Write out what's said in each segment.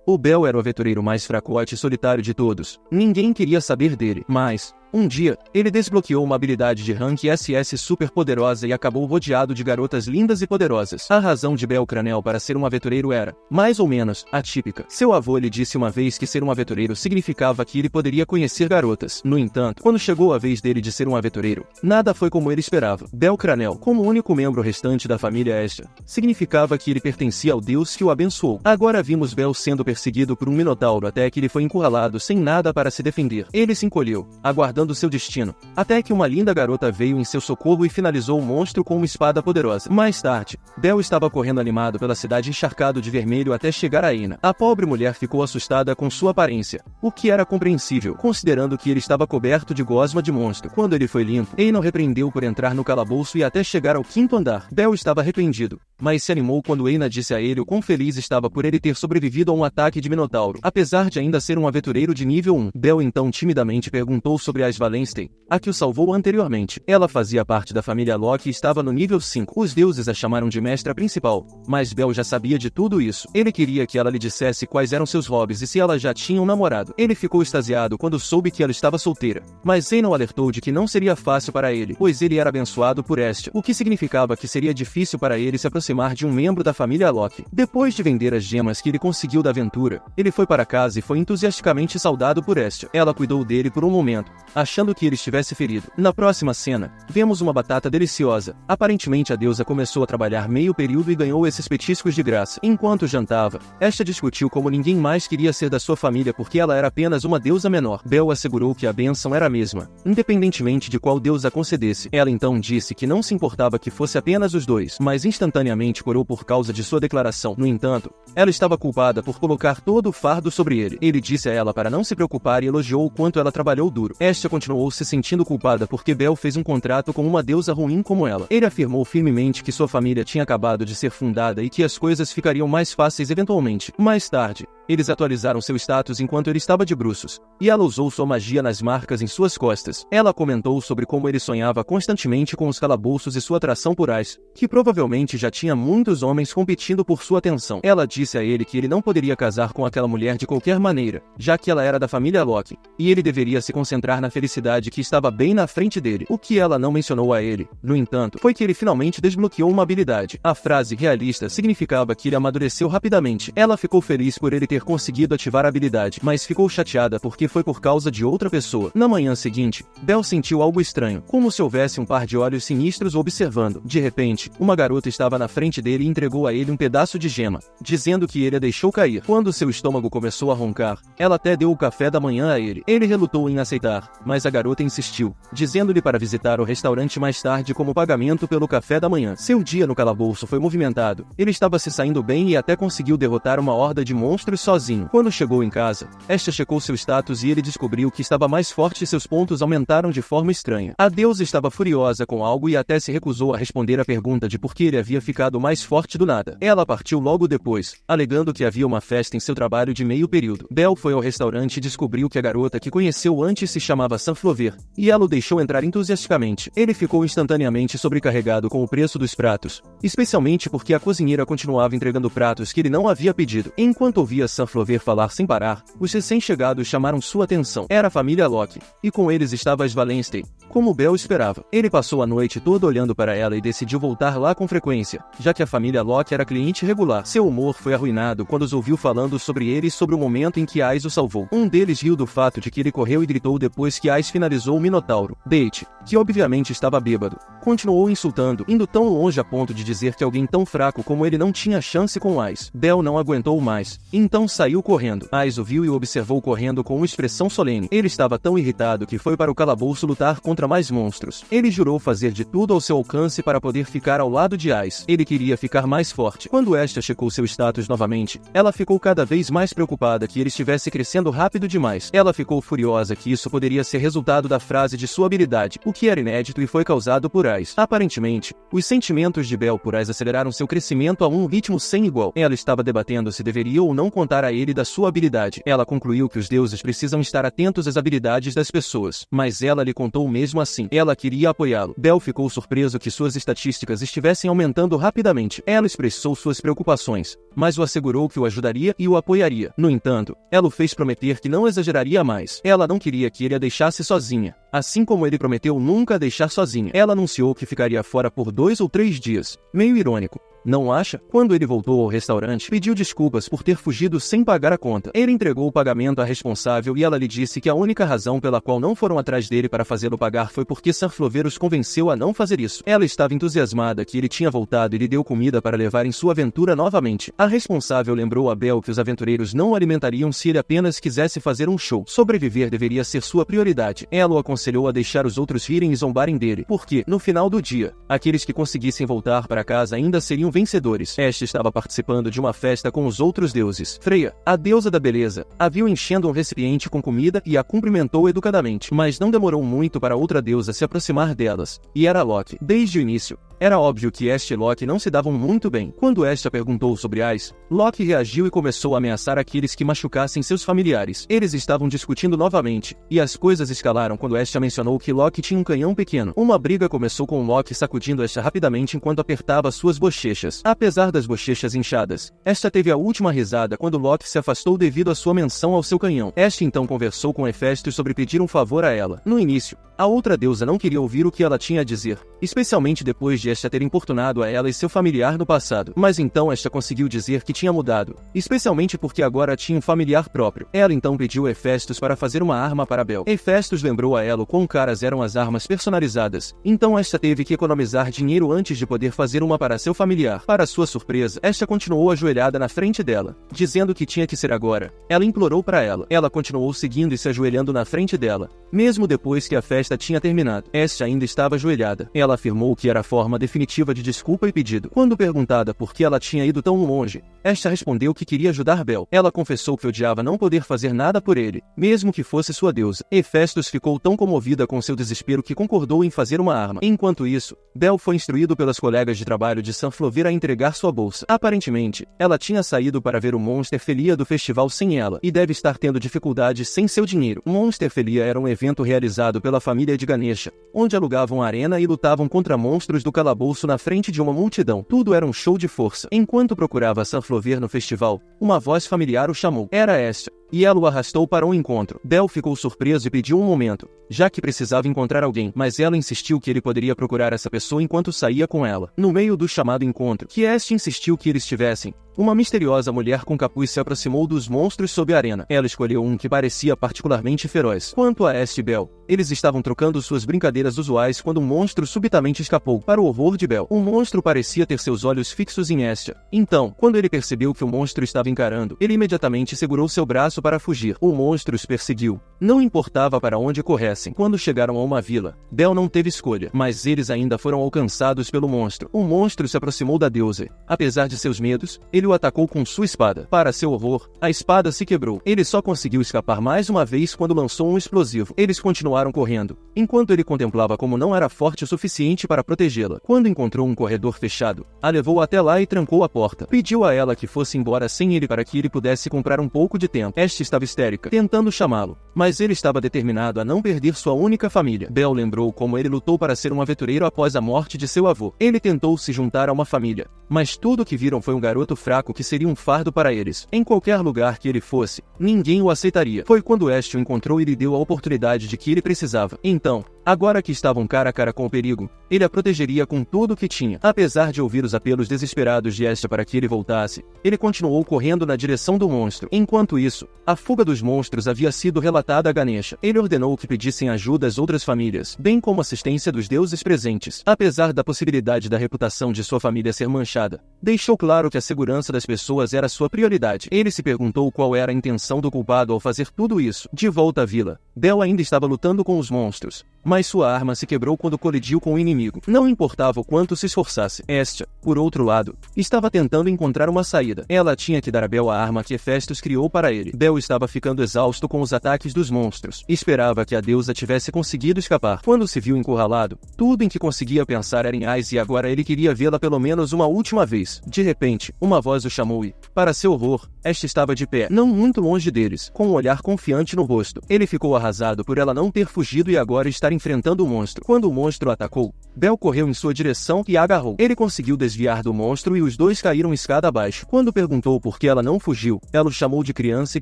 O Bell era o aventureiro mais fracote e solitário de todos. Ninguém queria saber dele, mas um dia, ele desbloqueou uma habilidade de rank SS super poderosa e acabou rodeado de garotas lindas e poderosas. A razão de Bell Cranel para ser um aventureiro era, mais ou menos, atípica. Seu avô lhe disse uma vez que ser um aventureiro significava que ele poderia conhecer garotas. No entanto, quando chegou a vez dele de ser um aventureiro, nada foi como ele esperava. Bell Cranel, como o único membro restante da família Estia, significava que ele pertencia ao Deus que o abençoou. Agora vimos Bell sendo perseguido por um minotauro até que ele foi encurralado sem nada para se defender. Ele se encolheu, aguardando seu destino, até que uma linda garota veio em seu socorro e finalizou o monstro com uma espada poderosa. Mais tarde, Bell estava correndo animado pela cidade encharcado de vermelho até chegar a Aina. A pobre mulher ficou assustada com sua aparência, o que era compreensível, considerando que ele estava coberto de gosma de monstro. Quando ele foi limpo, Aina o repreendeu por entrar no calabouço e até chegar ao 5º andar. Bell estava arrependido, mas se animou quando Aina disse a ele o quão feliz estava por ele ter sobrevivido a um ataque de minotauro, apesar de ainda ser um aventureiro de nível 1. Bell então timidamente perguntou sobre a Wallenstein, a que o salvou anteriormente. Ela fazia parte da família Locke e estava no nível 5. Os deuses a chamaram de mestra principal, mas Bell já sabia de tudo isso. Ele queria que ela lhe dissesse quais eram seus hobbies e se ela já tinha um namorado. Ele ficou extasiado quando soube que ela estava solteira, mas Zayn o alertou de que não seria fácil para ele, pois ele era abençoado por Estia, o que significava que seria difícil para ele se aproximar de um membro da família Locke. Depois de vender as gemas que ele conseguiu da aventura, ele foi para casa e foi entusiasticamente saudado por Estia. Ela cuidou dele por um momento, achando que ele estivesse ferido. Na próxima cena, vemos uma batata deliciosa. Aparentemente a deusa começou a trabalhar meio período e ganhou esses petiscos de graça. Enquanto jantava, Estia discutiu como ninguém mais queria ser da sua família porque ela era apenas uma deusa menor. Bell assegurou que a bênção era a mesma, independentemente de qual deus a concedesse. Ela então disse que não se importava que fosse apenas os dois, mas instantaneamente corou por causa de sua declaração. No entanto, ela estava culpada por colocar todo o fardo sobre ele. Ele disse a ela para não se preocupar e elogiou o quanto ela trabalhou duro. Estia continuou se sentindo culpada porque Bell fez um contrato com uma deusa ruim como ela. Ele afirmou firmemente que sua família tinha acabado de ser fundada e que as coisas ficariam mais fáceis eventualmente. Mais tarde, eles atualizaram seu status enquanto ele estava de bruços, e ela usou sua magia nas marcas em suas costas. Ela comentou sobre como ele sonhava constantemente com os calabouços e sua atração por Ice, que provavelmente já tinha muitos homens competindo por sua atenção. Ela disse a ele que ele não poderia casar com aquela mulher de qualquer maneira, já que ela era da família Locke, e ele deveria se concentrar na felicidade que estava bem na frente dele. O que ela não mencionou a ele, no entanto, foi que ele finalmente desbloqueou uma habilidade. A frase realista significava que ele amadureceu rapidamente. Ela ficou feliz por ele ter conseguido ativar a habilidade, mas ficou chateada porque foi por causa de outra pessoa. Na manhã seguinte, Bell sentiu algo estranho, como se houvesse um par de olhos sinistros o observando. De repente, uma garota estava na frente dele e entregou a ele um pedaço de gema, dizendo que ele a deixou cair. Quando seu estômago começou a roncar, ela até deu o café da manhã a ele. Ele relutou em aceitar, mas a garota insistiu, dizendo-lhe para visitar o restaurante mais tarde como pagamento pelo café da manhã. Seu dia no calabouço foi movimentado. Ele estava se saindo bem e até conseguiu derrotar uma horda de monstros sozinho. Quando chegou em casa, Estia checou seu status e ele descobriu que estava mais forte e seus pontos aumentaram de forma estranha. A deusa estava furiosa com algo e até se recusou a responder a pergunta de por que ele havia ficado mais forte do nada. Ela partiu logo depois, alegando que havia uma festa em seu trabalho de meio período. Bell foi ao restaurante e descobriu que a garota que conheceu antes se chamava Sunflower, e ela o deixou entrar entusiasticamente. Ele ficou instantaneamente sobrecarregado com o preço dos pratos, especialmente porque a cozinheira continuava entregando pratos que ele não havia pedido. Enquanto ouvia Sunflower falar sem parar, os recém-chegados chamaram sua atenção. Era a família Locke, e com eles estava as Wallenstein, como Bell esperava. Ele passou a noite toda olhando para ela e decidiu voltar lá com frequência, já que a família Locke era cliente regular. Seu humor foi arruinado quando os ouviu falando sobre ele e sobre o momento em que Ice o salvou. Um deles riu do fato de que ele correu e gritou depois que Ice finalizou o Minotauro. Date, que obviamente estava bêbado, continuou insultando, indo tão longe a ponto de dizer que alguém tão fraco como ele não tinha chance com Ice. Bell não aguentou mais, então saiu correndo. Ice o viu e o observou correndo com uma expressão solene. Ele estava tão irritado que foi para o calabouço lutar contra mais monstros. Ele jurou fazer de tudo ao seu alcance para poder ficar ao lado de Ice. Ele queria ficar mais forte. Quando Estia checou seu status novamente, ela ficou cada vez mais preocupada que ele estivesse crescendo rápido demais. Ela ficou furiosa que isso poderia ser resultado da frase de sua habilidade, o que era inédito e foi causado por Ice. Aparentemente, os sentimentos de Bell por Ice aceleraram seu crescimento a um ritmo sem igual. Ela estava debatendo se deveria ou não contar contar a ele da sua habilidade. Ela concluiu que os deuses precisam estar atentos às habilidades das pessoas, mas ela lhe contou mesmo assim. Ela queria apoiá-lo. Bel ficou surpreso que suas estatísticas estivessem aumentando rapidamente. Ela expressou suas preocupações, mas o assegurou que o ajudaria e o apoiaria. No entanto, ela o fez prometer que não exageraria mais. Ela não queria que ele a deixasse sozinha, assim como ele prometeu nunca a deixar sozinha. Ela anunciou que ficaria fora por 2 ou 3 dias. Meio irônico, não acha? Quando ele voltou ao restaurante, pediu desculpas por ter fugido sem pagar a conta. Ele entregou o pagamento à responsável e ela lhe disse que a única razão pela qual não foram atrás dele para fazê-lo pagar foi porque Sanflover os convenceu a não fazer isso. Ela estava entusiasmada que ele tinha voltado e lhe deu comida para levar em sua aventura novamente. A responsável lembrou a Bel que os aventureiros não o alimentariam se ele apenas quisesse fazer um show. Sobreviver deveria ser sua prioridade. Ela o aconselhou a deixar os outros rirem e zombarem dele, porque, no final do dia, aqueles que conseguissem voltar para casa ainda seriam vencedores. Este estava participando de uma festa com os outros deuses. Freya, a deusa da beleza, a viu enchendo um recipiente com comida e a cumprimentou educadamente, mas não demorou muito para outra deusa se aproximar delas, e era Loki. Desde o início, era óbvio que Ash e Loki não se davam muito bem. Quando Ash perguntou sobre Ice, Loki reagiu e começou a ameaçar aqueles que machucassem seus familiares. Eles estavam discutindo novamente, e as coisas escalaram quando Ash mencionou que Loki tinha um canhão pequeno. Uma briga começou com Loki sacudindo Ash rapidamente enquanto apertava suas bochechas. Apesar das bochechas inchadas, esta teve a última risada quando Loki se afastou devido à sua menção ao seu canhão. Ash então conversou com Hephaestus sobre pedir um favor a ela. No início, a outra deusa não queria ouvir o que ela tinha a dizer, especialmente depois de esta ter importunado a ela e seu familiar no passado. Mas então esta conseguiu dizer que tinha mudado, especialmente porque agora tinha um familiar próprio. Ela então pediu a Hephaestus para fazer uma arma para Bel. Hephaestus lembrou a ela o quão caras eram as armas personalizadas, então esta teve que economizar dinheiro antes de poder fazer uma para seu familiar. Para sua surpresa, esta continuou ajoelhada na frente dela, dizendo que tinha que ser agora. Ela implorou para ela. Ela continuou seguindo e se ajoelhando na frente dela, mesmo depois que a festa tinha terminado. Esta ainda estava ajoelhada. Ela afirmou que era a forma definitiva de desculpa e pedido. Quando perguntada por que ela tinha ido tão longe, esta respondeu que queria ajudar Bel. Ela confessou que odiava não poder fazer nada por ele, mesmo que fosse sua deusa. Hephaestus ficou tão comovida com seu desespero que concordou em fazer uma arma. Enquanto isso, Bel foi instruído pelas colegas de trabalho de Sanflover a entregar sua bolsa. Aparentemente, ela tinha saído para ver o Monsterfelia do festival sem ela, e deve estar tendo dificuldades sem seu dinheiro. O Monsterfelia era um evento realizado pela família de Ganesha, onde alugavam a arena e lutavam contra monstros do calabouço na frente de uma multidão. Tudo era um show de força. Enquanto procurava Sanflover no festival, uma voz familiar o chamou. Era esta, e ela o arrastou para um encontro. Bel ficou surpreso e pediu um momento, já que precisava encontrar alguém, mas ela insistiu que ele poderia procurar essa pessoa enquanto saía com ela. No meio do chamado encontro, que este insistiu que eles tivessem, uma misteriosa mulher com capuz se aproximou dos monstros sob a arena. Ela escolheu um que parecia particularmente feroz. Quanto a Ash e Bel, eles estavam trocando suas brincadeiras usuais quando um monstro subitamente escapou. Para o horror de Bel, o monstro parecia ter seus olhos fixos em Ash. Então, quando ele percebeu que o monstro estava encarando, ele imediatamente segurou seu braço para fugir. O monstro os perseguiu. Não importava para onde corressem. Quando chegaram a uma vila, Bel não teve escolha, mas eles ainda foram alcançados pelo monstro. O monstro se aproximou da deusa. Apesar de seus medos, ele o atacou com sua espada. Para seu horror, a espada se quebrou. Ele só conseguiu escapar mais uma vez quando lançou um explosivo. Eles continuaram correndo, enquanto ele contemplava como não era forte o suficiente para protegê-la. Quando encontrou um corredor fechado, a levou até lá e trancou a porta. Pediu a ela que fosse embora sem ele para que ele pudesse comprar um pouco de tempo. Esta estava histérica, tentando chamá-lo, mas ele estava determinado a não perder sua única família. Bel lembrou como ele lutou para ser um aventureiro após a morte de seu avô. Ele tentou se juntar a uma família, mas tudo o que viram foi um garoto fraco que seria um fardo para eles. Em qualquer lugar que ele fosse, ninguém o aceitaria. Foi quando Ash o encontrou e lhe deu a oportunidade de que ele precisava. Então, agora que estavam cara a cara com o perigo, ele a protegeria com tudo o que tinha. Apesar de ouvir os apelos desesperados de Ash para que ele voltasse, ele continuou correndo na direção do monstro. Enquanto isso, a fuga dos monstros havia sido relatada a Ganesha. Ele ordenou que pedissem ajuda às outras famílias, bem como assistência dos deuses presentes. Apesar da possibilidade da reputação de sua família ser manchada, deixou claro que a segurança das pessoas era sua prioridade. Ele se perguntou qual era a intenção do culpado ao fazer tudo isso. De volta à vila, Bel ainda estava lutando com os monstros, mas sua arma se quebrou quando colidiu com o inimigo. Não importava o quanto se esforçasse. Estia, por outro lado, estava tentando encontrar uma saída. Ela tinha que dar a Bel a arma que Hefestos criou para ele. Bel estava ficando exausto com os ataques dos monstros. Esperava que a deusa tivesse conseguido escapar. Quando se viu encurralado, tudo em que conseguia pensar era em Ais e agora ele queria vê-la pelo menos uma última vez. De repente, uma voz o chamou e, para seu horror, Estia estava de pé, não muito longe deles, com um olhar confiante no rosto. Ele ficou arrasado por ela não ter fugido e agora estar enfrentando o monstro. Quando o monstro atacou, Bel correu em sua direção e a agarrou. Ele conseguiu desviar do monstro e os dois caíram escada abaixo. Quando perguntou por que ela não fugiu, ela o chamou de criança e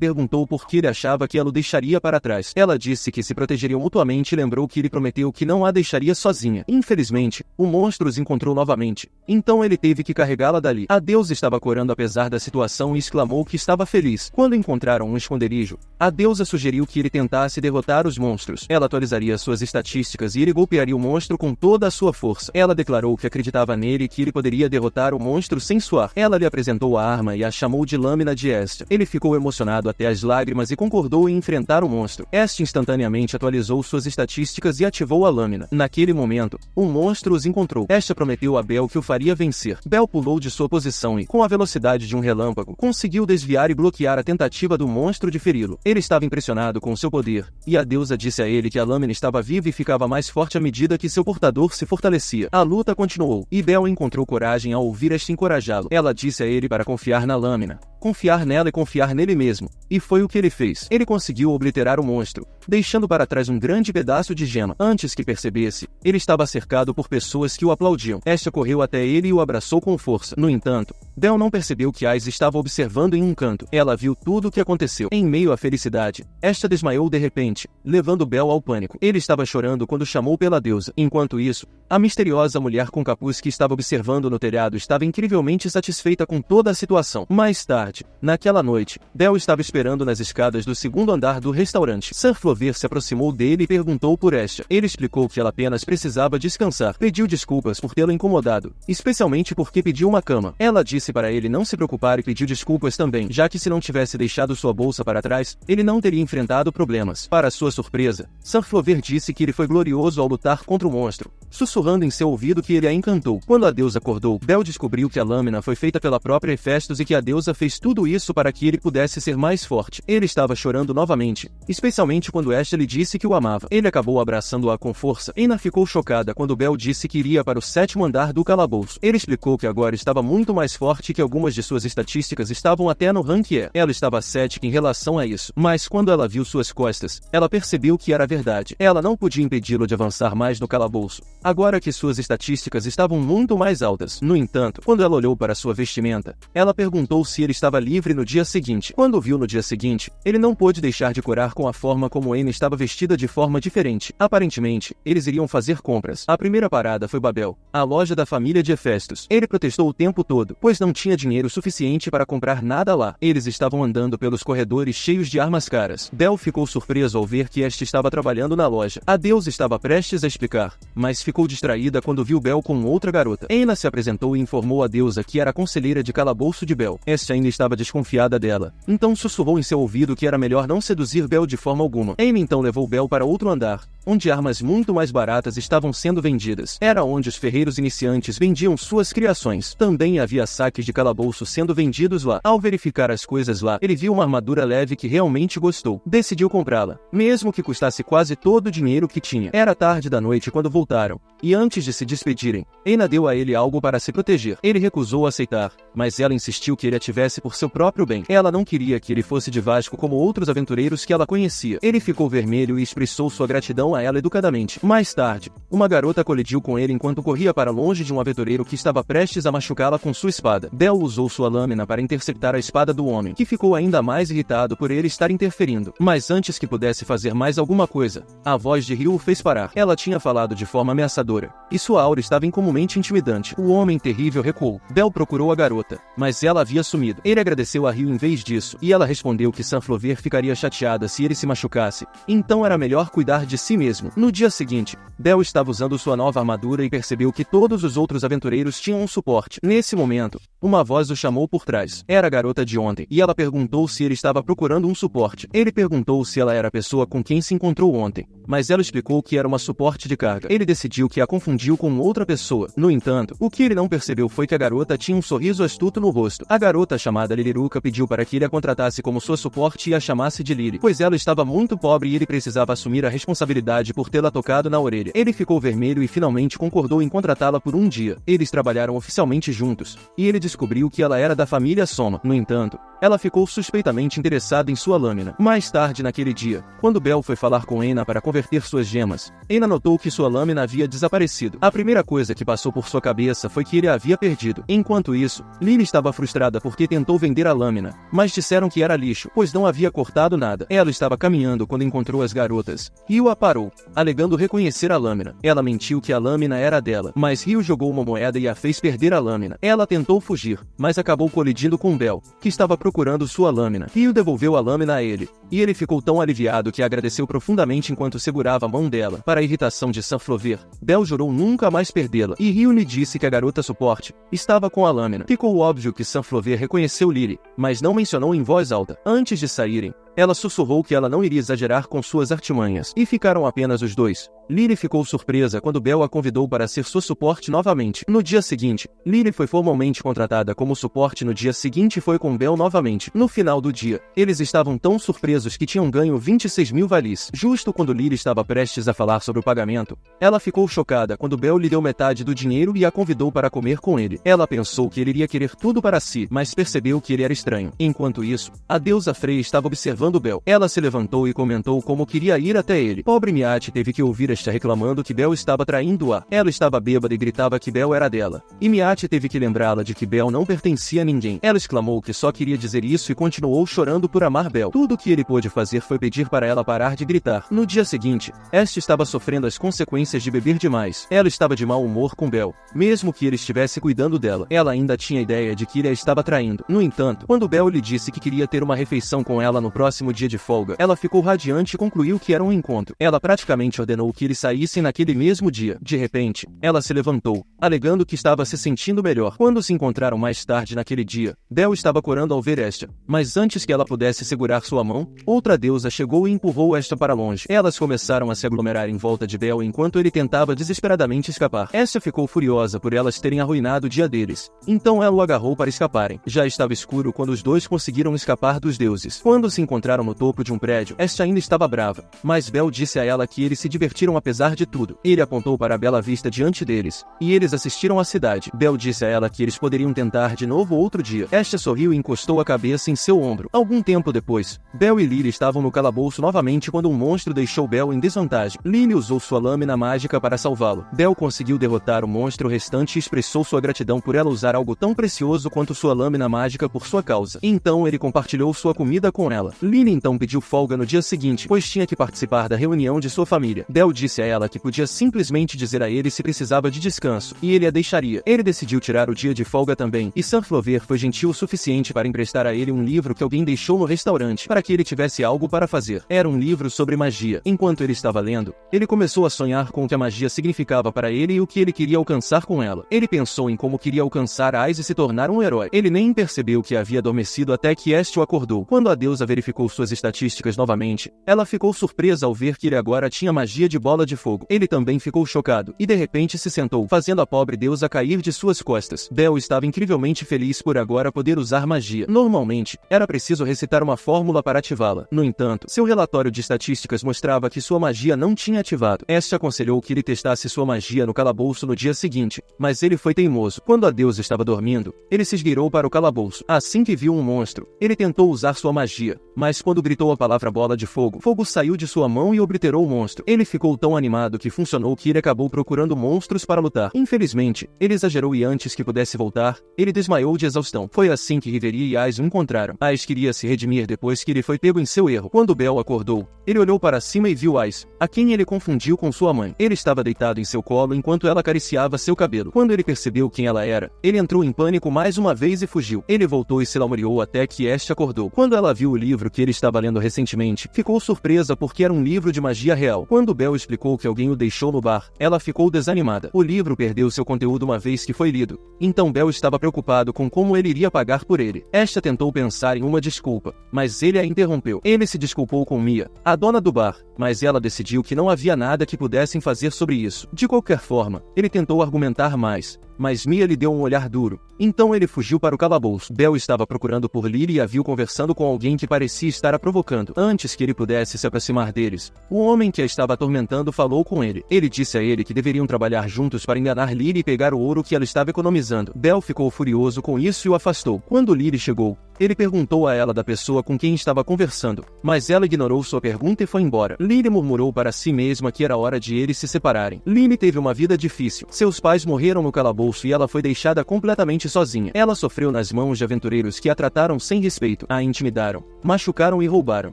perguntou por que ele achava que ela o deixaria para trás. Ela disse que se protegeriam mutuamente e lembrou que ele prometeu que não a deixaria sozinha. Infelizmente, o monstro os encontrou novamente. Então ele teve que carregá-la dali. A deusa estava corando apesar da situação e exclamou que estava feliz. Quando encontraram um esconderijo, a deusa sugeriu que ele tentasse derrotar os monstros. Ela atualizaria suas estatísticas e ele golpearia o monstro com toda a sua força. Ela declarou que acreditava nele e que ele poderia derrotar o monstro sem suar. Ela lhe apresentou a arma e a chamou de lâmina de Estia. Ele ficou emocionado até as lágrimas e concordou em enfrentar o monstro. Estia instantaneamente atualizou suas estatísticas e ativou a lâmina. Naquele momento, o monstro os encontrou. Estia prometeu a Bel que o faria vencer. Bel pulou de sua posição e, com a velocidade de um relâmpago, conseguiu desviar e bloquear a tentativa do monstro de feri-lo. Ele estava impressionado com seu poder, e a deusa disse a ele que a lâmina estava viva e ficava mais forte à medida que seu portador se fortalecia. A luta continuou, e Bel encontrou coragem ao ouvir Estia encorajá-lo. Ela disse a ele para confiar na lâmina, confiar nela e confiar nele mesmo. E foi o que ele fez. Ele conseguiu obliterar o monstro, deixando para trás um grande pedaço de gema. Antes que percebesse, ele estava cercado por pessoas que o aplaudiam. Estia correu até ele e o abraçou com força. No entanto, Bel não percebeu que Ais estava observando em um canto. Ela viu tudo o que aconteceu. Em meio à felicidade, Estia desmaiou de repente, levando Bel ao pânico. Ele estava chorando quando chamou pela deusa. Enquanto isso, a misteriosa mulher com capuz que estava observando no telhado estava incrivelmente satisfeita com toda a situação. Mais tarde, naquela noite, Bel estava esperando nas escadas do segundo andar do restaurante. Sir Flover se aproximou dele e perguntou por Estia. Ele explicou que ela apenas precisava descansar. Pediu desculpas por tê-la incomodado, especialmente porque pediu uma cama. Ela disse para ele não se preocupar e pediu desculpas também, já que se não tivesse deixado sua bolsa para trás, ele não teria enfrentado problemas. Para sua surpresa, Sir Flover disse que ele foi glorioso ao lutar contra o monstro, sussurrando em seu ouvido que ele a encantou. Quando a deusa acordou, Bel descobriu que a lâmina foi feita pela própria Hefestos e que a deusa fez tudo isso para que ele pudesse ser mais forte. Ele estava chorando novamente, especialmente quando Estia lhe disse que o amava. Ele acabou abraçando-a com força. Ena ficou chocada quando Bel disse que iria para o sétimo andar do calabouço. Ele explicou que agora estava muito mais forte e que algumas de suas estatísticas estavam até no rank E. Ela estava cética em relação a isso, mas quando ela viu suas costas, ela percebeu que era verdade. Ela não podia impedi-lo de avançar mais no calabouço, agora que suas estatísticas estavam muito mais altas. No entanto, quando ela olhou para sua vestimenta, ela perguntou se ele estava livre no dia seguinte. Quando o viu no dia seguinte, ele não pôde deixar de corar com a forma como Ena estava vestida de forma diferente. Aparentemente, eles iriam fazer compras. A primeira parada foi Babel, a loja da família de Hefestos. Ele protestou o tempo todo, pois não tinha dinheiro suficiente para comprar nada lá. Eles estavam andando pelos corredores cheios de armas caras. Bel ficou surpreso ao ver que Estia estava trabalhando na loja. A deusa estava prestes a explicar, mas ficou distraída quando viu Bel com outra garota. Ena se apresentou e informou a deusa que era a conselheira de calabouço de Bel. Estia ainda estava desconfiada dela, então sussurrou em seu ouvido que era melhor não seduzir Bel de forma alguma. Ena então levou Bel para outro andar, onde armas muito mais baratas estavam sendo vendidas. Era onde os ferreiros iniciantes vendiam suas criações. Também havia saques de calabouço sendo vendidos lá. Ao verificar as coisas lá, ele viu uma armadura leve que realmente gostou. Decidiu comprá-la, mesmo que custasse quase todo o dinheiro que tinha. Era tarde da noite quando voltaram, e antes de se despedirem, Ena deu a ele algo para se proteger. Ele recusou aceitar, mas ela insistiu que ele a tivesse por seu próprio bem. Ela não queria que ele fosse de Vasco como outros aventureiros que ela conhecia. Ele ficou vermelho e expressou sua gratidão a ela educadamente. Mais tarde, uma garota colidiu com ele enquanto corria para longe de um aventureiro que estava prestes a machucá-la com sua espada. Bel usou sua lâmina para interceptar a espada do homem, que ficou ainda mais irritado por ele estar interferindo. Mas antes que pudesse fazer mais alguma coisa, a voz de Ryu o fez parar. Ela tinha falado de forma ameaçadora, e sua aura estava incomumente intimidante. O homem terrível recuou. Bel procurou a garota, mas ela havia sumido. Ele Ele agradeceu a Rio em vez disso, e ela respondeu que Sunflower ficaria chateada se ele se machucasse, então era melhor cuidar de si mesmo. No dia seguinte, Belle estava usando sua nova armadura e percebeu que todos os outros aventureiros tinham um suporte. Nesse momento, uma voz o chamou por trás. Era a garota de ontem, e ela perguntou se ele estava procurando um suporte. Ele perguntou se ela era a pessoa com quem se encontrou ontem, mas ela explicou que era uma suporte de carga. Ele decidiu que a confundiu com outra pessoa. No entanto, o que ele não percebeu foi que a garota tinha um sorriso astuto no rosto. A garota chamada Liliruca pediu para que ele a contratasse como sua suporte e a chamasse de Lily, pois ela estava muito pobre e ele precisava assumir a responsabilidade por tê-la tocado na orelha. Ele ficou vermelho e finalmente concordou em contratá-la por um dia. Eles trabalharam oficialmente juntos, e ele descobriu que ela era da família Soma. No entanto, ela ficou suspeitamente interessada em sua lâmina. Mais tarde naquele dia, quando Belle foi falar com Anna para converter suas gemas, Anna notou que sua lâmina havia desaparecido. A primeira coisa que passou por sua cabeça foi que ele a havia perdido. Enquanto isso, Lily estava frustrada porque tentou vender a lâmina, mas disseram que era lixo, pois não havia cortado nada. Ela estava caminhando quando encontrou as garotas. Rio a parou, alegando reconhecer a lâmina. Ela mentiu que a lâmina era dela, mas Rio jogou uma moeda e a fez perder a lâmina. Ela tentou fugir, mas acabou colidindo com Belle, que estava procurando sua lâmina. Rio devolveu a lâmina a ele, e ele ficou tão aliviado que agradeceu profundamente enquanto segurava a mão dela. Para a irritação de Sunflower, Belle jurou nunca mais perdê-la, e Rio lhe disse que a garota suporte estava com a lâmina. Ficou óbvio que Sunflower reconheceu Lily, mas não mencionou em voz alta. Antes de saírem, ela sussurrou que ela não iria exagerar com suas artimanhas, e ficaram apenas os dois. Lily ficou surpresa quando Belle a convidou para ser sua suporte novamente. No dia seguinte, Lily foi formalmente contratada como suporte. No dia seguinte foi com Belle novamente. No final do dia, eles estavam tão surpresos que tinham ganho 26 mil valis. Justo quando Lily estava prestes a falar sobre o pagamento, ela ficou chocada quando Belle lhe deu metade do dinheiro e a convidou para comer com ele. Ela pensou que ele iria querer tudo para si, mas percebeu que ele era estranho. Enquanto isso, a deusa Frey estava observando Belle. Ela se levantou e comentou como queria ir até ele. Pobre Miate teve que ouvir esta reclamando que Belle estava traindo-a. Ela estava bêbada e gritava que Belle era dela. E Miate teve que lembrá-la de que Belle não pertencia a ninguém. Ela exclamou que só queria dizer isso e continuou chorando por amar Belle. Tudo o que ele pôde fazer foi pedir para ela parar de gritar. No dia seguinte, esta estava sofrendo as consequências de beber demais. Ela estava de mau humor com Belle, mesmo que ele estivesse cuidando dela. Ela ainda tinha ideia de que ele a estava traindo. No entanto, quando Belle lhe disse que queria ter uma refeição com ela no próximo dia de folga, ela ficou radiante e concluiu que era um encontro. Ela praticamente ordenou que eles saíssem naquele mesmo dia. De repente, ela se levantou, alegando que estava se sentindo melhor. Quando se encontraram mais tarde naquele dia, Belle estava corando ao ver esta, mas antes que ela pudesse segurar sua mão, outra deusa chegou e empurrou esta para longe. Elas começaram a se aglomerar em volta de Belle enquanto ele tentava desesperadamente escapar. Esta ficou furiosa por elas terem arruinado o dia deles, então ela o agarrou para escaparem. Já estava escuro quando os dois conseguiram escapar dos deuses. Quando se encontraram no topo de um prédio, esta ainda estava brava, mas Belle disse a ela que eles se divertiram apesar de tudo. Ele apontou para a bela vista diante deles, e eles assistiram à cidade. Belle disse a ela que eles poderiam tentar de novo outro dia. Esta sorriu e encostou a cabeça em seu ombro. Algum tempo depois, Belle e Lily estavam no calabouço novamente quando um monstro deixou Belle em desvantagem. Lily usou sua lâmina mágica para salvá-lo. Belle conseguiu derrotar o monstro restante e expressou sua gratidão por ela usar algo tão precioso quanto sua lâmina mágica por sua causa. Então ele compartilhou sua comida com ela. Lily então pediu folga no dia seguinte, pois tinha que participar da reunião de sua família. Belle disse a ela que podia simplesmente dizer a ele se precisava de descanso, e ele a deixaria. Ele decidiu tirar o dia de folga também, e Sunflower foi gentil o suficiente para emprestar a ele um livro que alguém deixou no restaurante, para que ele tivesse algo para fazer. Era um livro sobre magia. Enquanto ele estava lendo, ele começou a sonhar com o que a magia significava para ele e o que ele queria alcançar com ela. Ele pensou em como queria alcançar a Ice e se tornar um herói. Ele nem percebeu que havia adormecido até que este o acordou. Quando a deusa verificou suas estatísticas novamente, ela ficou surpresa ao ver que ele agora tinha magia de bola de fogo. Ele também ficou chocado, e de repente se sentou, fazendo a pobre deusa cair de suas costas. Belle estava incrivelmente feliz por agora poder usar magia. Normalmente, era preciso recitar uma fórmula para ativá-la. No entanto, seu relatório de estatísticas mostrava que sua magia não tinha ativado. Este aconselhou que ele testasse sua magia no calabouço no dia seguinte, mas ele foi teimoso. Quando a deusa estava dormindo, ele se esgueirou para o calabouço. Assim que viu um monstro, ele tentou usar sua magia, mas mas quando gritou a palavra bola de fogo, fogo saiu de sua mão e obliterou o monstro. Ele ficou tão animado que funcionou que ele acabou procurando monstros para lutar. Infelizmente, ele exagerou e antes que pudesse voltar, ele desmaiou de exaustão. Foi assim que Reverie e Ais o encontraram. Ais queria se redimir depois que ele foi pego em seu erro. Quando Bel acordou, ele olhou para cima e viu Ais, a quem ele confundiu com sua mãe. Ele estava deitado em seu colo enquanto ela acariciava seu cabelo. Quando ele percebeu quem ela era, ele entrou em pânico mais uma vez e fugiu. Ele voltou e se lamuriou até que Este acordou. Quando ela viu o livro que ele estava lendo recentemente, ficou surpresa porque era um livro de magia real. Quando Bel explicou que alguém o deixou no bar, ela ficou desanimada. O livro perdeu seu conteúdo uma vez que foi lido. Então Bel estava preocupado com como ele iria pagar por ele. Esta tentou pensar em uma desculpa, mas ele a interrompeu. Ele se desculpou com Mia, a dona do bar, mas ela decidiu que não havia nada que pudessem fazer sobre isso. De qualquer forma, ele tentou argumentar mais, mas Mia lhe deu um olhar duro. Então ele fugiu para o calabouço. Bel estava procurando por Lily e a viu conversando com alguém que parecia estar a provocando. Antes que ele pudesse se aproximar deles, o homem que a estava atormentando falou com ele. Ele disse a ele que deveriam trabalhar juntos para enganar Lily e pegar o ouro que ela estava economizando. Bel ficou furioso com isso e o afastou. Quando Lily chegou, ele perguntou a ela da pessoa com quem estava conversando, mas ela ignorou sua pergunta e foi embora. Lily murmurou para si mesma que era hora de eles se separarem. Lily teve uma vida difícil. Seus pais morreram no calabouço e ela foi deixada completamente sozinha. Ela sofreu nas mãos de aventureiros que a trataram sem respeito, a intimidaram, machucaram e roubaram.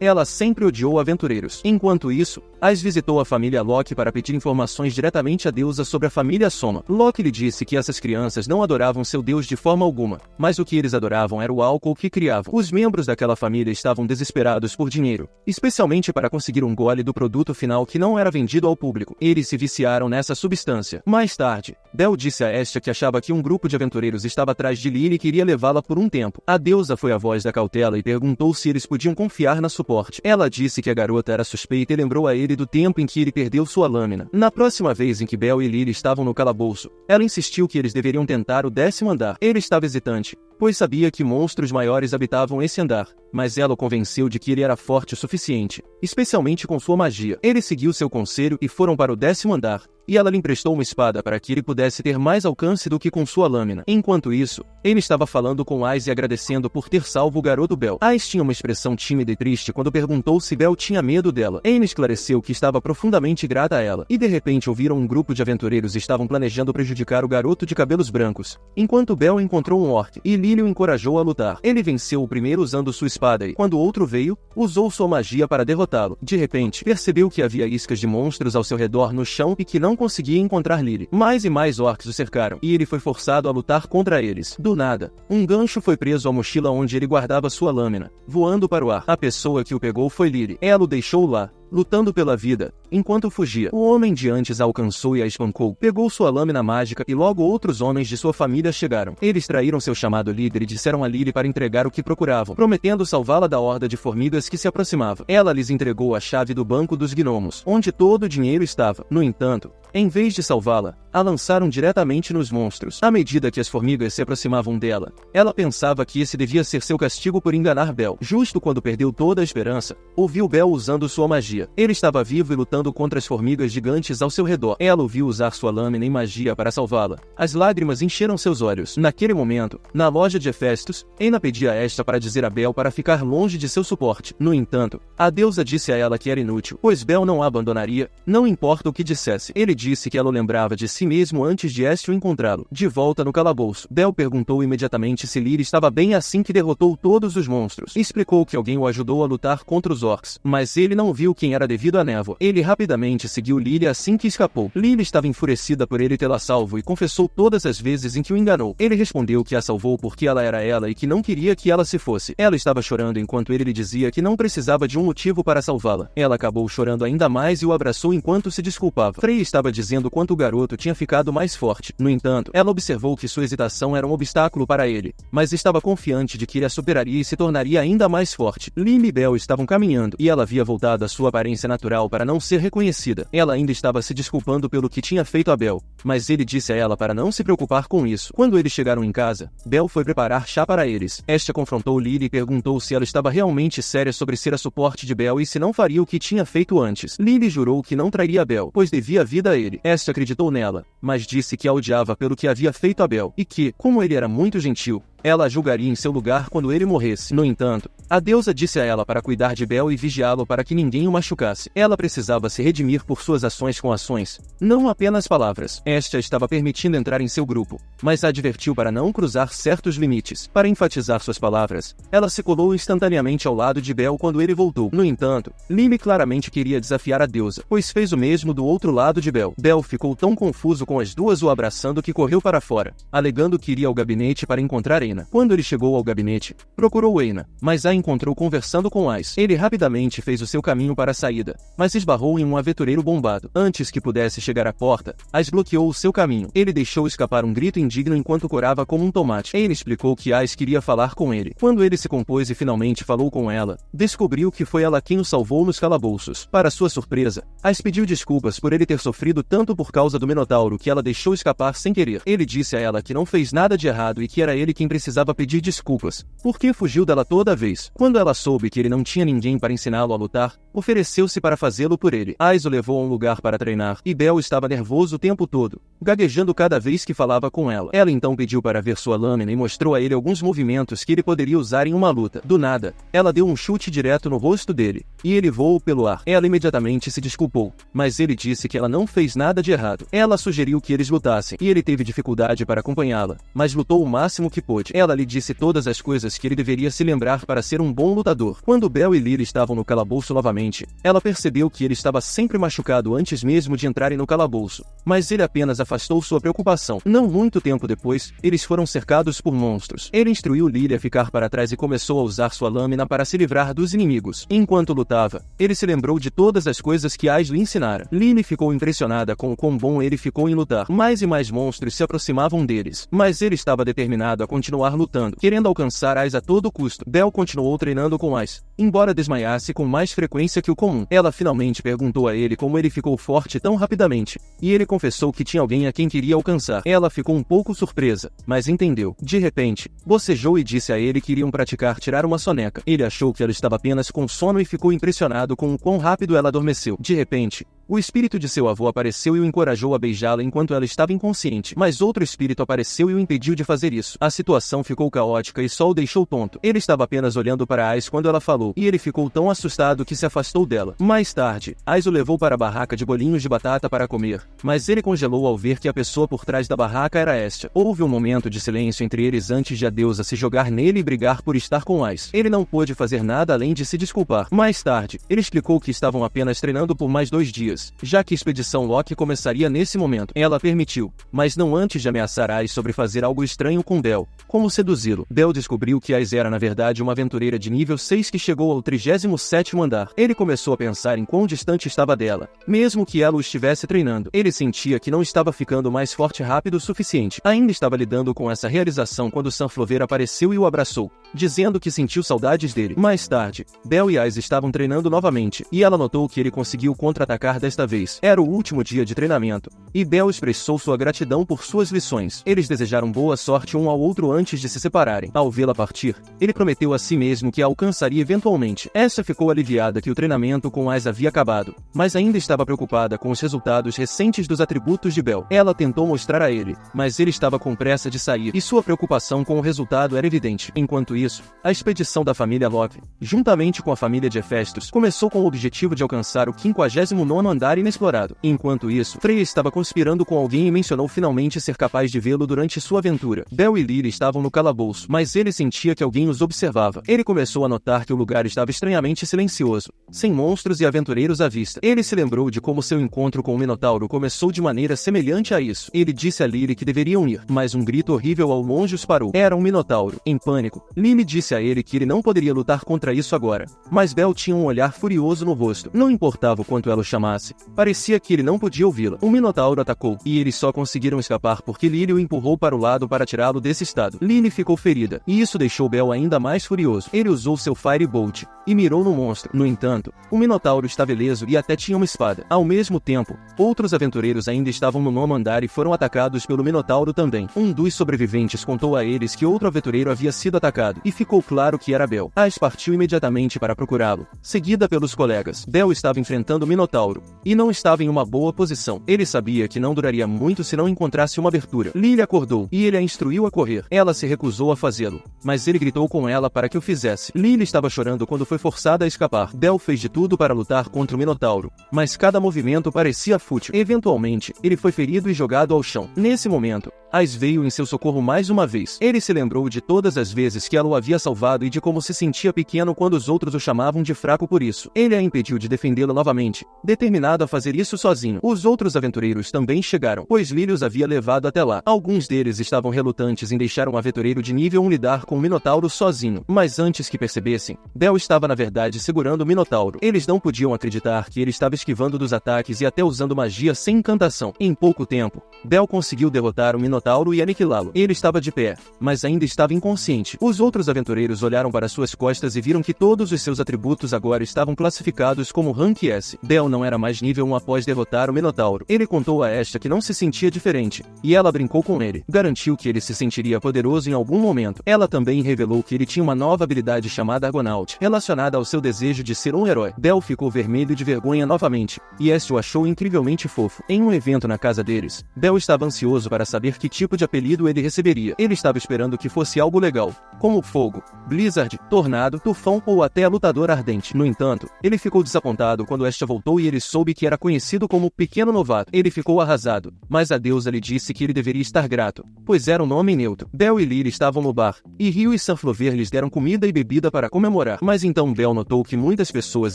Ela sempre odiou aventureiros. Enquanto isso, Ais visitou a família Locke para pedir informações diretamente à deusa sobre a família Soma. Locke lhe disse que essas crianças não adoravam seu deus de forma alguma, mas o que eles adoravam era o álcool que criavam. Os membros daquela família estavam desesperados por dinheiro, especialmente para conseguir um gole do produto final que não era vendido ao público. Eles se viciaram nessa substância. Mais tarde, Bel disse a Estia que achava que um grupo de aventureiros estava atrás de Lily e queria levá-la por um tempo. A deusa foi a voz da cautela e perguntou se eles podiam confiar na suporte. Ela disse que a garota era suspeita e lembrou a ele do tempo em que ele perdeu sua lâmina. Na próxima vez em que Bel e Lily estavam no calabouço, ela insistiu que eles deveriam tentar o 10º andar. Ele estava hesitante, pois sabia que monstros maiores habitavam esse andar, mas ela o convenceu de que ele era forte o suficiente, especialmente com sua magia. Ele seguiu seu conselho e foram para o 10º andar, e ela lhe emprestou uma espada para que ele pudesse ter mais alcance do que com sua lâmina. Enquanto isso, ele estava falando com Ais e agradecendo por ter salvo o garoto Bel. Ais tinha uma expressão tímida e triste quando perguntou se Bel tinha medo dela. Anne esclareceu que estava profundamente grata a ela, e de repente ouviram um grupo de aventureiros estavam planejando prejudicar o garoto de cabelos brancos. Enquanto Bel encontrou um orc, e Lily o encorajou a lutar. Ele venceu o primeiro usando sua espada e, quando o outro veio, usou sua magia para derrotá-lo. De repente, percebeu que havia iscas de monstros ao seu redor no chão e que não conseguia encontrar Lily. Mais e mais orcs o cercaram, e ele foi forçado a lutar contra eles. Do nada, um gancho foi preso à mochila onde ele guardava sua lâmina, voando para o ar. A pessoa que o pegou foi Lily. Ela o deixou lá, lutando pela vida, enquanto fugia. O homem de antes a alcançou e a espancou, pegou sua lâmina mágica e logo outros homens de sua família chegaram. Eles traíram seu chamado líder e disseram a Lily para entregar o que procuravam, prometendo salvá-la da horda de formigas que se aproximava. Ela lhes entregou a chave do banco dos gnomos, onde todo o dinheiro estava. No entanto, em vez de salvá-la, a lançaram diretamente nos monstros. À medida que as formigas se aproximavam dela, ela pensava que esse devia ser seu castigo por enganar Bel. Justo quando perdeu toda a esperança, ouviu Bel usando sua magia. Ele estava vivo e lutando contra as formigas gigantes ao seu redor. Ela o viu usar sua lâmina e magia para salvá-la. As lágrimas encheram seus olhos. Naquele momento, na loja de Hefestos, Eina pedia a Esta para dizer a Bel para ficar longe de seu suporte. No entanto, a deusa disse a ela que era inútil, pois Bel não a abandonaria, não importa o que dissesse. Ele disse que ela o lembrava de si mesmo antes de Este o encontrá-lo. De volta no calabouço, Bel perguntou imediatamente se Lily estava bem assim que derrotou todos os monstros. Explicou que alguém o ajudou a lutar contra os orcs, mas ele não viu quem era devido à névoa. Ele rapidamente seguiu Lily assim que escapou. Lily estava enfurecida por ele tê-la salvo e confessou todas as vezes em que o enganou. Ele respondeu que a salvou porque ela era ela e que não queria que ela se fosse. Ela estava chorando enquanto ele lhe dizia que não precisava de um motivo para salvá-la. Ela acabou chorando ainda mais e o abraçou enquanto se desculpava. Frey estava dizendo quanto o garoto tinha ficado mais forte. No entanto, ela observou que sua hesitação era um obstáculo para ele, mas estava confiante de que ele a superaria e se tornaria ainda mais forte. Lily e Bel estavam caminhando, e ela havia voltado à sua aparência natural para não ser reconhecida. Ela ainda estava se desculpando pelo que tinha feito a Bel, mas ele disse a ela para não se preocupar com isso. Quando eles chegaram em casa, Bel foi preparar chá para eles. Esta confrontou Lily e perguntou se ela estava realmente séria sobre ser a suporte de Bel e se não faria o que tinha feito antes. Lily jurou que não trairia Bel, pois devia a vida a ele. Esta acreditou nela, mas disse que a odiava pelo que havia feito a Bel, e que, como ele era muito gentil, ela a julgaria em seu lugar quando ele morresse. No entanto, a deusa disse a ela para cuidar de Bel e vigiá-lo para que ninguém o machucasse. Ela precisava se redimir por suas ações com ações, não apenas palavras. Esta estava permitindo entrar em seu grupo, mas a advertiu para não cruzar certos limites. Para enfatizar suas palavras, ela se colou instantaneamente ao lado de Bel quando ele voltou. No entanto, Lily claramente queria desafiar a deusa, pois fez o mesmo do outro lado de Bel. Bel ficou tão confuso com as duas o abraçando que correu para fora, alegando que iria ao gabinete para encontrar Eina. Quando ele chegou ao gabinete, procurou Eina, mas a encontrou conversando com Ice. Ele rapidamente fez o seu caminho para a saída, mas esbarrou em um aventureiro bombado. Antes que pudesse chegar à porta, Ice bloqueou o seu caminho. Ele deixou escapar um grito indigno enquanto corava como um tomate. Ele explicou que Ice queria falar com ele. Quando ele se compôs e finalmente falou com ela, descobriu que foi ela quem o salvou nos calabouços. Para sua surpresa, Ice pediu desculpas por ele ter sofrido tanto por causa do Minotauro que ela deixou escapar sem querer. Ele disse a ela que não fez nada de errado e que era ele quem precisava pedir desculpas, porque fugiu dela toda vez. Quando ela soube que ele não tinha ninguém para ensiná-lo a lutar, ofereceu-se para fazê-lo por ele. Ice o levou a um lugar para treinar, e Bel estava nervoso o tempo todo, gaguejando cada vez que falava com ela. Ela então pediu para ver sua lâmina e mostrou a ele alguns movimentos que ele poderia usar em uma luta. Do nada, ela deu um chute direto no rosto dele, e ele voou pelo ar. Ela imediatamente se desculpou, mas ele disse que ela não fez nada de errado. Ela sugeriu que eles lutassem, e ele teve dificuldade para acompanhá-la, mas lutou o máximo que pôde. Ela lhe disse todas as coisas que ele deveria se lembrar para ser um bom lutador. Quando Bel e Lily estavam no calabouço novamente, ela percebeu que ele estava sempre machucado antes mesmo de entrarem no calabouço, mas ele apenas afastou sua preocupação. Não muito tempo depois, eles foram cercados por monstros. Ele instruiu Lily a ficar para trás e começou a usar sua lâmina para se livrar dos inimigos. Enquanto lutava, ele se lembrou de todas as coisas que Ice lhe ensinara. Lily ficou impressionada com o quão bom ele ficou em lutar. Mais e mais monstros se aproximavam deles, mas ele estava determinado a continuar lutando, querendo alcançar Ice a todo custo. Bel continuou treinando com Ice, embora desmaiasse com mais frequência que o comum. Ela finalmente perguntou a ele como ele ficou forte tão rapidamente, e ele confessou que tinha alguém a quem queria alcançar. Ela ficou um pouco surpresa, mas entendeu. De repente, bocejou e disse a ele que iriam praticar tirar uma soneca. Ele achou que ela estava apenas com sono e ficou impressionado com o quão rápido ela adormeceu. De repente, o espírito de seu avô apareceu e o encorajou a beijá-la enquanto ela estava inconsciente, mas outro espírito apareceu e o impediu de fazer isso. A situação ficou caótica e só o deixou tonto. Ele estava apenas olhando para Ice quando ela falou, e ele ficou tão assustado que se afastou dela. Mais tarde, Ice o levou para a barraca de bolinhos de batata para comer, mas ele congelou ao ver que a pessoa por trás da barraca era Estia. Houve um momento de silêncio entre eles antes de a deusa se jogar nele e brigar por estar com Ice. Ele não pôde fazer nada além de se desculpar. Mais tarde, ele explicou que estavam apenas treinando por mais 2 dias, já que a expedição Loki começaria nesse momento. Ela permitiu, mas não antes de ameaçar Ice sobre fazer algo estranho com Bel, como seduzi-lo. Bel descobriu que Ice era na verdade uma aventureira de nível 6 que chegou ao 37º andar. Ele começou a pensar em quão distante estava dela, mesmo que ela o estivesse treinando. Ele sentia que não estava ficando mais forte rápido o suficiente. Ainda estava lidando com essa realização quando Sunflower apareceu e o abraçou, dizendo que sentiu saudades dele. Mais tarde, Bel e Ice estavam treinando novamente, e ela notou que ele conseguiu contra-atacar desta vez. Era o último dia de treinamento, e Bel expressou sua gratidão por suas lições. Eles desejaram boa sorte um ao outro antes de se separarem. Ao vê-la partir, ele prometeu a si mesmo que a alcançaria eventualmente. Essa ficou aliviada que o treinamento com Ice havia acabado, mas ainda estava preocupada com os resultados recentes dos atributos de Bel. Ela tentou mostrar a ele, mas ele estava com pressa de sair, e sua preocupação com o resultado era evidente. Enquanto isso, a expedição da família Loki, juntamente com a família de Hephaestus, começou com o objetivo de alcançar o 59º andar inexplorado. Enquanto isso, Freya estava conspirando com alguém e mencionou finalmente ser capaz de vê-lo durante sua aventura. Bel e Lily estavam no calabouço, mas ele sentia que alguém os observava. Ele começou a notar que o lugar estava estranhamente silencioso, sem monstros e aventureiros à vista. Ele se lembrou de como seu encontro com o Minotauro começou de maneira semelhante a isso. Ele disse a Lily que deveriam ir, mas um grito horrível ao longe os parou. Era um Minotauro. Em pânico, Lily disse a ele que ele não poderia lutar contra isso agora, mas Bel tinha um olhar furioso no rosto. Não importava o quanto ela o chamasse, parecia que ele não podia ouvi-la. O Minotauro atacou, e eles só conseguiram escapar porque Lily o empurrou para o lado para tirá-lo desse estado. Lily ficou ferida, e isso deixou Bel ainda mais furioso. Ele usou seu Firebolt e mirou no monstro. No entanto, momento, o Minotauro estava ileso e até tinha uma espada. Ao mesmo tempo, outros aventureiros ainda estavam no nono andar e foram atacados pelo Minotauro também. Um dos sobreviventes contou a eles que outro aventureiro havia sido atacado, e ficou claro que era Bel. As partiu imediatamente para procurá-lo, seguida pelos colegas. Bel estava enfrentando o Minotauro, e não estava em uma boa posição. Ele sabia que não duraria muito se não encontrasse uma abertura. Lily acordou, e ele a instruiu a correr. Ela se recusou a fazê-lo, mas ele gritou com ela para que o fizesse. Lily estava chorando quando foi forçada a escapar. Bel fez de tudo para lutar contra o Minotauro, mas cada movimento parecia fútil. Eventualmente, ele foi ferido e jogado ao chão. Nesse momento, Ais veio em seu socorro mais uma vez. Ele se lembrou de todas as vezes que ela o havia salvado e de como se sentia pequeno quando os outros o chamavam de fraco por isso. Ele a impediu de defendê-la novamente, determinado a fazer isso sozinho. Os outros aventureiros também chegaram, pois Lily os havia levado até lá. Alguns deles estavam relutantes em deixar um aventureiro de nível 1 lidar com o Minotauro sozinho, mas antes que percebessem, Bel estava na verdade segurando o Minotauro. Eles não podiam acreditar que ele estava esquivando dos ataques e até usando magia sem encantação. Em pouco tempo, Bel conseguiu derrotar o Minotauro e aniquilá-lo. Ele estava de pé, mas ainda estava inconsciente. Os outros aventureiros olharam para suas costas e viram que todos os seus atributos agora estavam classificados como Rank S. Bel não era mais nível 1 após derrotar o Minotauro. Ele contou a esta que não se sentia diferente, e ela brincou com ele. Garantiu que ele se sentiria poderoso em algum momento. Ela também revelou que ele tinha uma nova habilidade chamada Argonaut, relacionada ao seu desejo de ser um herói. Bel ficou vermelho de vergonha novamente, e este o achou incrivelmente fofo. Em um evento na casa deles, Bel estava ansioso para saber que tipo de apelido ele receberia. Ele estava esperando que fosse algo legal, como fogo, blizzard, tornado, tufão ou até lutador ardente. No entanto, ele ficou desapontado quando esta voltou e ele soube que era conhecido como Pequeno Novato. Ele ficou arrasado, mas a deusa lhe disse que ele deveria estar grato, pois era um nome neutro. Bel e Lily estavam no bar, e Rio e Sunflower lhes deram comida e bebida para comemorar. Mas então Bel notou que muitas pessoas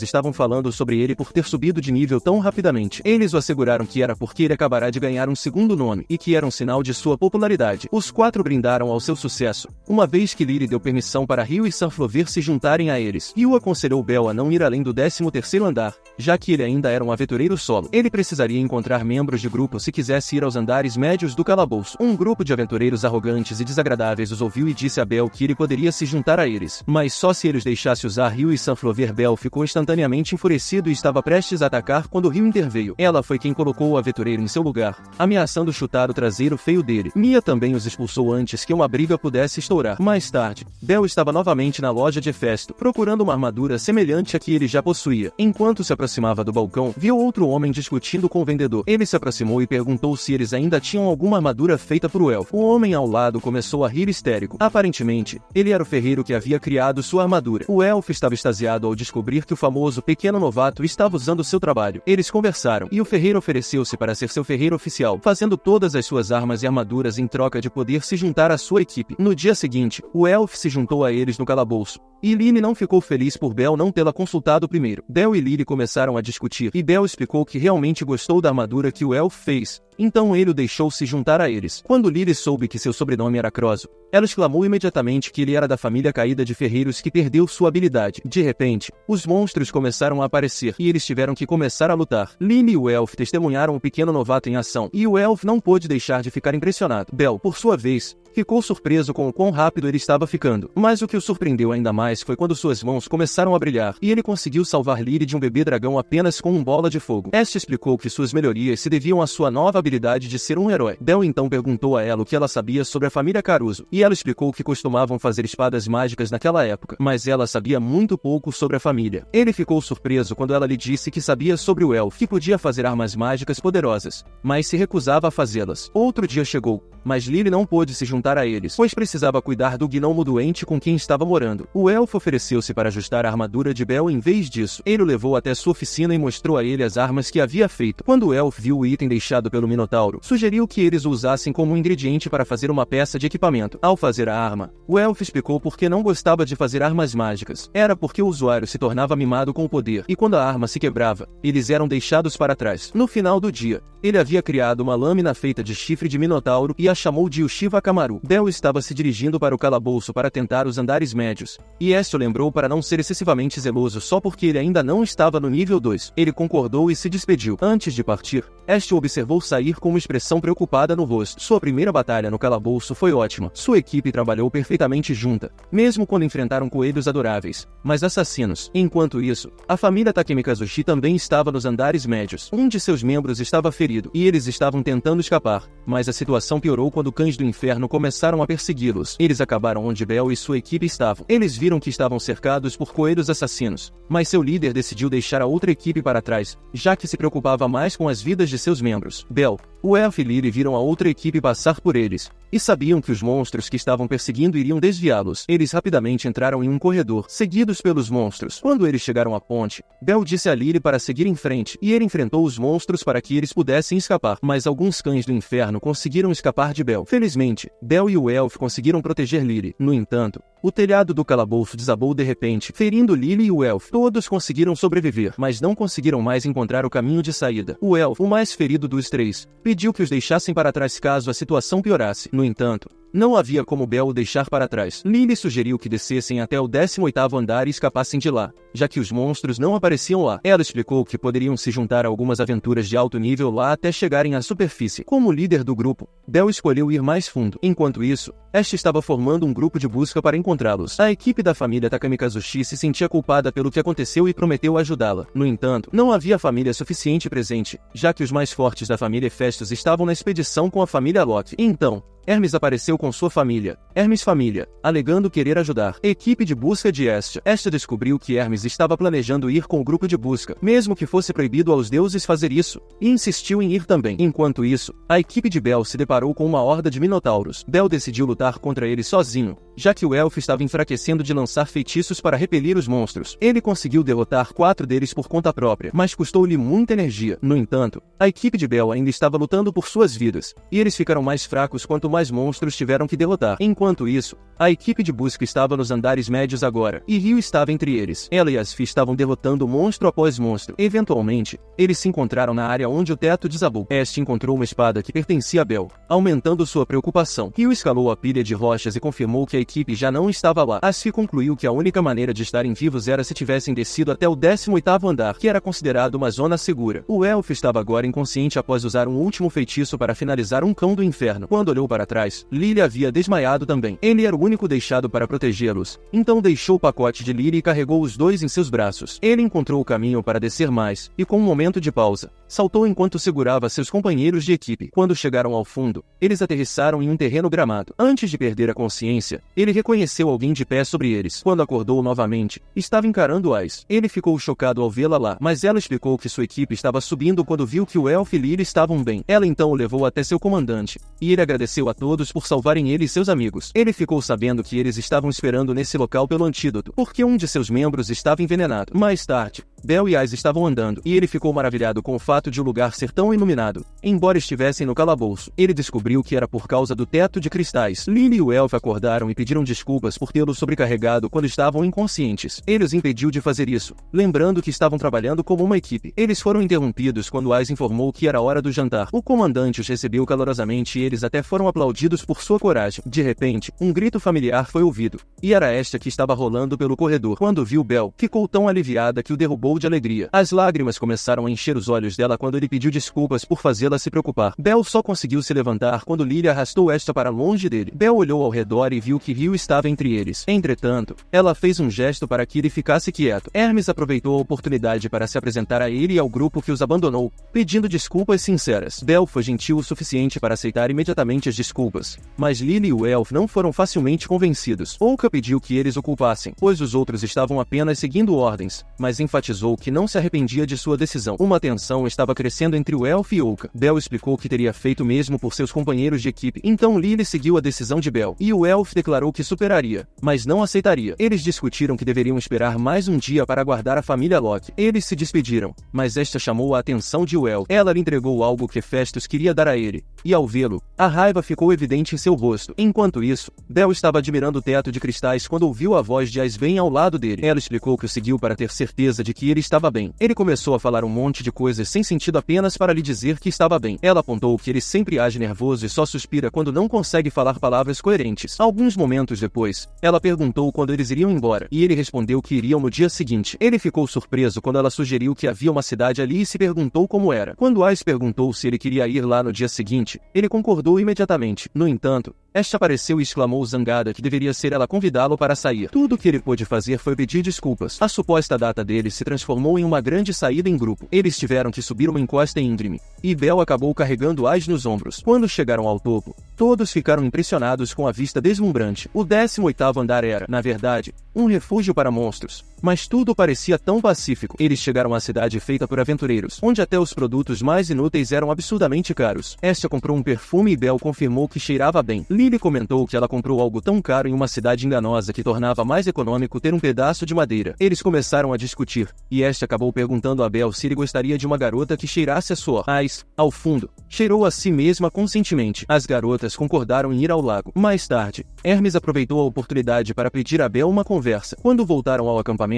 estavam falando sobre ele por ter subido de nível tão rapidamente. Eles o asseguraram que era porque ele acabará de ganhar um segundo nome, e que era um sinal de sua popularidade. Os quatro brindaram ao seu sucesso, uma vez que Lily deu permissão para Rio e Sunflower se juntarem a eles. Rio aconselhou Bel a não ir além do 13º andar, já que ele ainda era um aventureiro solo. Ele precisaria encontrar membros de grupo se quisesse ir aos andares médios do calabouço. Um grupo de aventureiros arrogantes e desagradáveis os ouviu e disse a Bel que ele poderia se juntar a eles, mas só se eles deixassem usar Rio e Sunflower. Bel ficou instantaneamente enfurecido e estava prestes a atacar quando Rio interveio. Ela foi quem colocou o aventureiro em seu lugar, ameaçando chutar o traseiro feio dele. Mia também os expulsou antes que uma briga pudesse estourar. Mais tarde, Bel estava novamente na loja de Hefesto, procurando uma armadura semelhante à que ele já possuía. Enquanto se aproximava do balcão, viu outro homem discutindo com o vendedor. Ele se aproximou e perguntou se eles ainda tinham alguma armadura feita por o elfo. O homem ao lado começou a rir histérico. Aparentemente, ele era o ferreiro que havia criado sua armadura. O elfo estava extasiado ao descobrir que o famoso Pequeno Novato estava usando seu trabalho. Eles conversaram, e o ferreiro ofereceu-se para ser seu ferreiro oficial, fazendo todas as suas armas e armaduras em troca de poder se juntar à sua equipe. No dia seguinte, o elfo se juntou a eles no calabouço, e Lily não ficou feliz por Bel não tê-la consultado primeiro. Bel e Lily começaram a discutir, e Bel explicou que realmente gostou da armadura que o elfo fez, então ele o deixou se juntar a eles. Quando Lily soube que seu sobrenome era Crozo, ela exclamou imediatamente que ele era da família caída de ferreiros que perdeu sua habilidade. De repente, os monstros começaram a aparecer, e eles tiveram que começar a lutar. Lily e o elfo testemunharam o Pequeno Novato em ação, e o elfo não pôde deixar de ficar impressionado. Bel, por sua vez, ficou surpreso com o quão rápido ele estava ficando. Mas o que o surpreendeu ainda mais foi quando suas mãos começaram a brilhar, e ele conseguiu salvar Lily de um bebê dragão apenas com uma bola de fogo. Esta explicou que suas melhorias se deviam à sua nova habilidade de ser um herói. Bel então perguntou a ela o que ela sabia sobre a família Caruso, e ela explicou que costumavam fazer espadas mágicas naquela época, mas ela sabia muito pouco sobre a família. Ele ficou surpreso quando ela lhe disse que sabia sobre o elfo, que podia fazer armas mágicas poderosas, mas se recusava a fazê-las. Outro dia chegou, mas Lily não pôde se juntar a eles, pois precisava cuidar do gnomo doente com quem estava morando. O elfo ofereceu-se para ajustar a armadura de Bel. Em vez disso, ele o levou até sua oficina e mostrou a ele as armas que havia feito. Quando o elfo viu o item deixado pelo Minotauro, sugeriu que eles o usassem como um ingrediente para fazer uma peça de equipamento. Ao fazer a arma, o elfo explicou por que não gostava de fazer armas mágicas. Era porque o usuário se tornava mimado com o poder, e quando a arma se quebrava, eles eram deixados para trás. No final do dia, ele havia criado uma lâmina feita de chifre de Minotauro e a chamou de Uchiva Kamaru. Naru. Bel estava se dirigindo para o calabouço para tentar os andares médios, e Este o lembrou para não ser excessivamente zeloso só porque ele ainda não estava no nível 2. Ele concordou e se despediu. Antes de partir, Este o observou sair com uma expressão preocupada no rosto. Sua primeira batalha no calabouço foi ótima. Sua equipe trabalhou perfeitamente junta, mesmo quando enfrentaram coelhos adoráveis, mas assassinos. Enquanto isso, a família Takemikazuchi também estava nos andares médios. Um de seus membros estava ferido, e eles estavam tentando escapar, mas a situação piorou quando cães do inferno começaram a persegui-los. Eles acabaram onde Bel e sua equipe estavam. Eles viram que estavam cercados por coelhos assassinos, mas seu líder decidiu deixar a outra equipe para trás, já que se preocupava mais com as vidas de seus membros. Bel, o Elf e Lily viram a outra equipe passar por eles, e sabiam que os monstros que estavam perseguindo iriam desviá-los. Eles rapidamente entraram em um corredor, seguidos pelos monstros. Quando eles chegaram à ponte, Bel disse a Lily para seguir em frente, e ele enfrentou os monstros para que eles pudessem escapar, mas alguns cães do inferno conseguiram escapar de Bel. Felizmente, Bel e o Elf conseguiram proteger Lily. No entanto, o telhado do calabouço desabou de repente, ferindo Lily e o Elf. Todos conseguiram sobreviver, mas não conseguiram mais encontrar o caminho de saída. O Elf, o mais ferido dos três, pediu que os deixassem para trás caso a situação piorasse. No entanto, não havia como Bel o deixar para trás. Lily sugeriu que descessem até o 18º andar e escapassem de lá, já que os monstros não apareciam lá. Ela explicou que poderiam se juntar a algumas aventuras de alto nível lá até chegarem à superfície. Como líder do grupo, Bel escolheu ir mais fundo. Enquanto isso, Ash estava formando um grupo de busca para encontrá-los. A equipe da família Takemikazuchi se sentia culpada pelo que aconteceu e prometeu ajudá-la. No entanto, não havia família suficiente presente, já que os mais fortes da família Hephaestus estavam na expedição com a família Loki. Então, Hermes apareceu com sua família, Hermes Família, alegando querer ajudar. Equipe de busca de Este. Esta descobriu que Hermes estava planejando ir com o grupo de busca, mesmo que fosse proibido aos deuses fazer isso, e insistiu em ir também. Enquanto isso, a equipe de Bel se deparou com uma horda de minotauros. Bel decidiu lutar contra eles sozinho, já que o elfo estava enfraquecendo de lançar feitiços para repelir os monstros. Ele conseguiu derrotar 4 deles por conta própria, mas custou-lhe muita energia. No entanto, a equipe de Bel ainda estava lutando por suas vidas, e eles ficaram mais fracos quanto mais monstros tiveram que derrotar. Enquanto isso, a equipe de busca estava nos andares médios agora, e Ryu estava entre eles. Ela e Asfi estavam derrotando monstro após monstro. Eventualmente, eles se encontraram na área onde o teto desabou. Este encontrou uma espada que pertencia a Bel, aumentando sua preocupação. Ryu escalou a pilha de rochas e confirmou que a equipe já não estava lá. Asfi concluiu que a única maneira de estarem vivos era se tivessem descido até o 18º andar, que era considerado uma zona segura. O elfo estava agora inconsciente após usar um último feitiço para finalizar um cão do inferno. Quando olhou para trás, Lily havia desmaiado também. Ele era o único deixado para protegê-los, então deixou o pacote de Lily e carregou os dois em seus braços. Ele encontrou o caminho para descer mais, e com um momento de pausa, saltou enquanto segurava seus companheiros de equipe. Quando chegaram ao fundo, eles aterrissaram em um terreno gramado. Antes de perder a consciência, ele reconheceu alguém de pé sobre eles. Quando acordou novamente, estava encarando Ais. Ele ficou chocado ao vê-la lá, mas ela explicou que sua equipe estava subindo quando viu que o elfo e Lily estavam bem. Ela então o levou até seu comandante, e ele agradeceu a todos por salvarem ele e seus amigos. Ele ficou sabendo que eles estavam esperando nesse local pelo antídoto, porque um de seus membros estava envenenado. Mais tarde, Bel e Ais estavam andando, e ele ficou maravilhado com o fato de o lugar ser tão iluminado. Embora estivessem no calabouço, ele descobriu que era por causa do teto de cristais. Lily e o elfo acordaram e pediram desculpas por tê-los sobrecarregado quando estavam inconscientes. Ele os impediu de fazer isso, lembrando que estavam trabalhando como uma equipe. Eles foram interrompidos quando Ais informou que era hora do jantar. O comandante os recebeu calorosamente e eles até foram aplaudidos por sua coragem. De repente, um grito familiar foi ouvido, e era esta que estava rolando pelo corredor. Quando viu Bel, ficou tão aliviada que o derrubou de alegria. As lágrimas começaram a encher os olhos dela quando ele pediu desculpas por fazê-la se preocupar. Bel só conseguiu se levantar quando Lily arrastou esta para longe dele. Bel olhou ao redor e viu que Ryu estava entre eles. Entretanto, ela fez um gesto para que ele ficasse quieto. Hermes aproveitou a oportunidade para se apresentar a ele e ao grupo que os abandonou, pedindo desculpas sinceras. Bel foi gentil o suficiente para aceitar imediatamente as desculpas, mas Lily e o elfo não foram facilmente convencidos. Ouka pediu que eles o culpassem, pois os outros estavam apenas seguindo ordens, mas enfatizou que não se arrependia de sua decisão. Uma tensão estava crescendo entre o elfo e Ouka. Bel explicou que teria feito mesmo por seus companheiros de equipe. Então Lily seguiu a decisão de Bel, e o elfo declarou que superaria, mas não aceitaria. Eles discutiram que deveriam esperar mais um dia para aguardar a família Loki. Eles se despediram, mas esta chamou a atenção de Uel. Ela lhe entregou algo que Hephaestus queria dar a ele, e ao vê-lo, a raiva ficou evidente em seu rosto. Enquanto isso, Bel estava admirando o teto de cristais quando ouviu a voz de Aisben ao lado dele. Ela explicou que o seguiu para ter certeza de que ele estava bem. Ele começou a falar um monte de coisas sem sentido apenas para lhe dizer que estava bem. Ela apontou que ele sempre age nervoso e só suspira quando não consegue falar palavras coerentes. Alguns momentos depois, ela perguntou quando eles iriam embora, e ele respondeu que iriam no dia seguinte. Ele ficou surpreso quando ela sugeriu que havia uma cidade ali e se perguntou como era. Quando Ais perguntou se ele queria ir lá no dia seguinte, ele concordou imediatamente. No entanto, esta apareceu e exclamou zangada que deveria ser ela convidá-lo para sair. Tudo o que ele pôde fazer foi pedir desculpas. A suposta data deles se transformou em uma grande saída em grupo. Eles tiveram que subir uma encosta íngreme, e Bel acabou carregando Ais nos ombros. Quando chegaram ao topo, todos ficaram impressionados com a vista deslumbrante. O 18º andar era, na verdade, um refúgio para monstros. Mas tudo parecia tão pacífico. Eles chegaram à cidade feita por aventureiros, onde até os produtos mais inúteis eram absurdamente caros. Estia comprou um perfume e Bel confirmou que cheirava bem. Lily comentou que ela comprou algo tão caro em uma cidade enganosa que tornava mais econômico ter um pedaço de madeira. Eles começaram a discutir, e Estia acabou perguntando a Bel se ele gostaria de uma garota que cheirasse a suor. Ais, ao fundo, cheirou a si mesma conscientemente. As garotas concordaram em ir ao lago. Mais tarde, Hermes aproveitou a oportunidade para pedir a Bel uma conversa. Quando voltaram ao acampamento,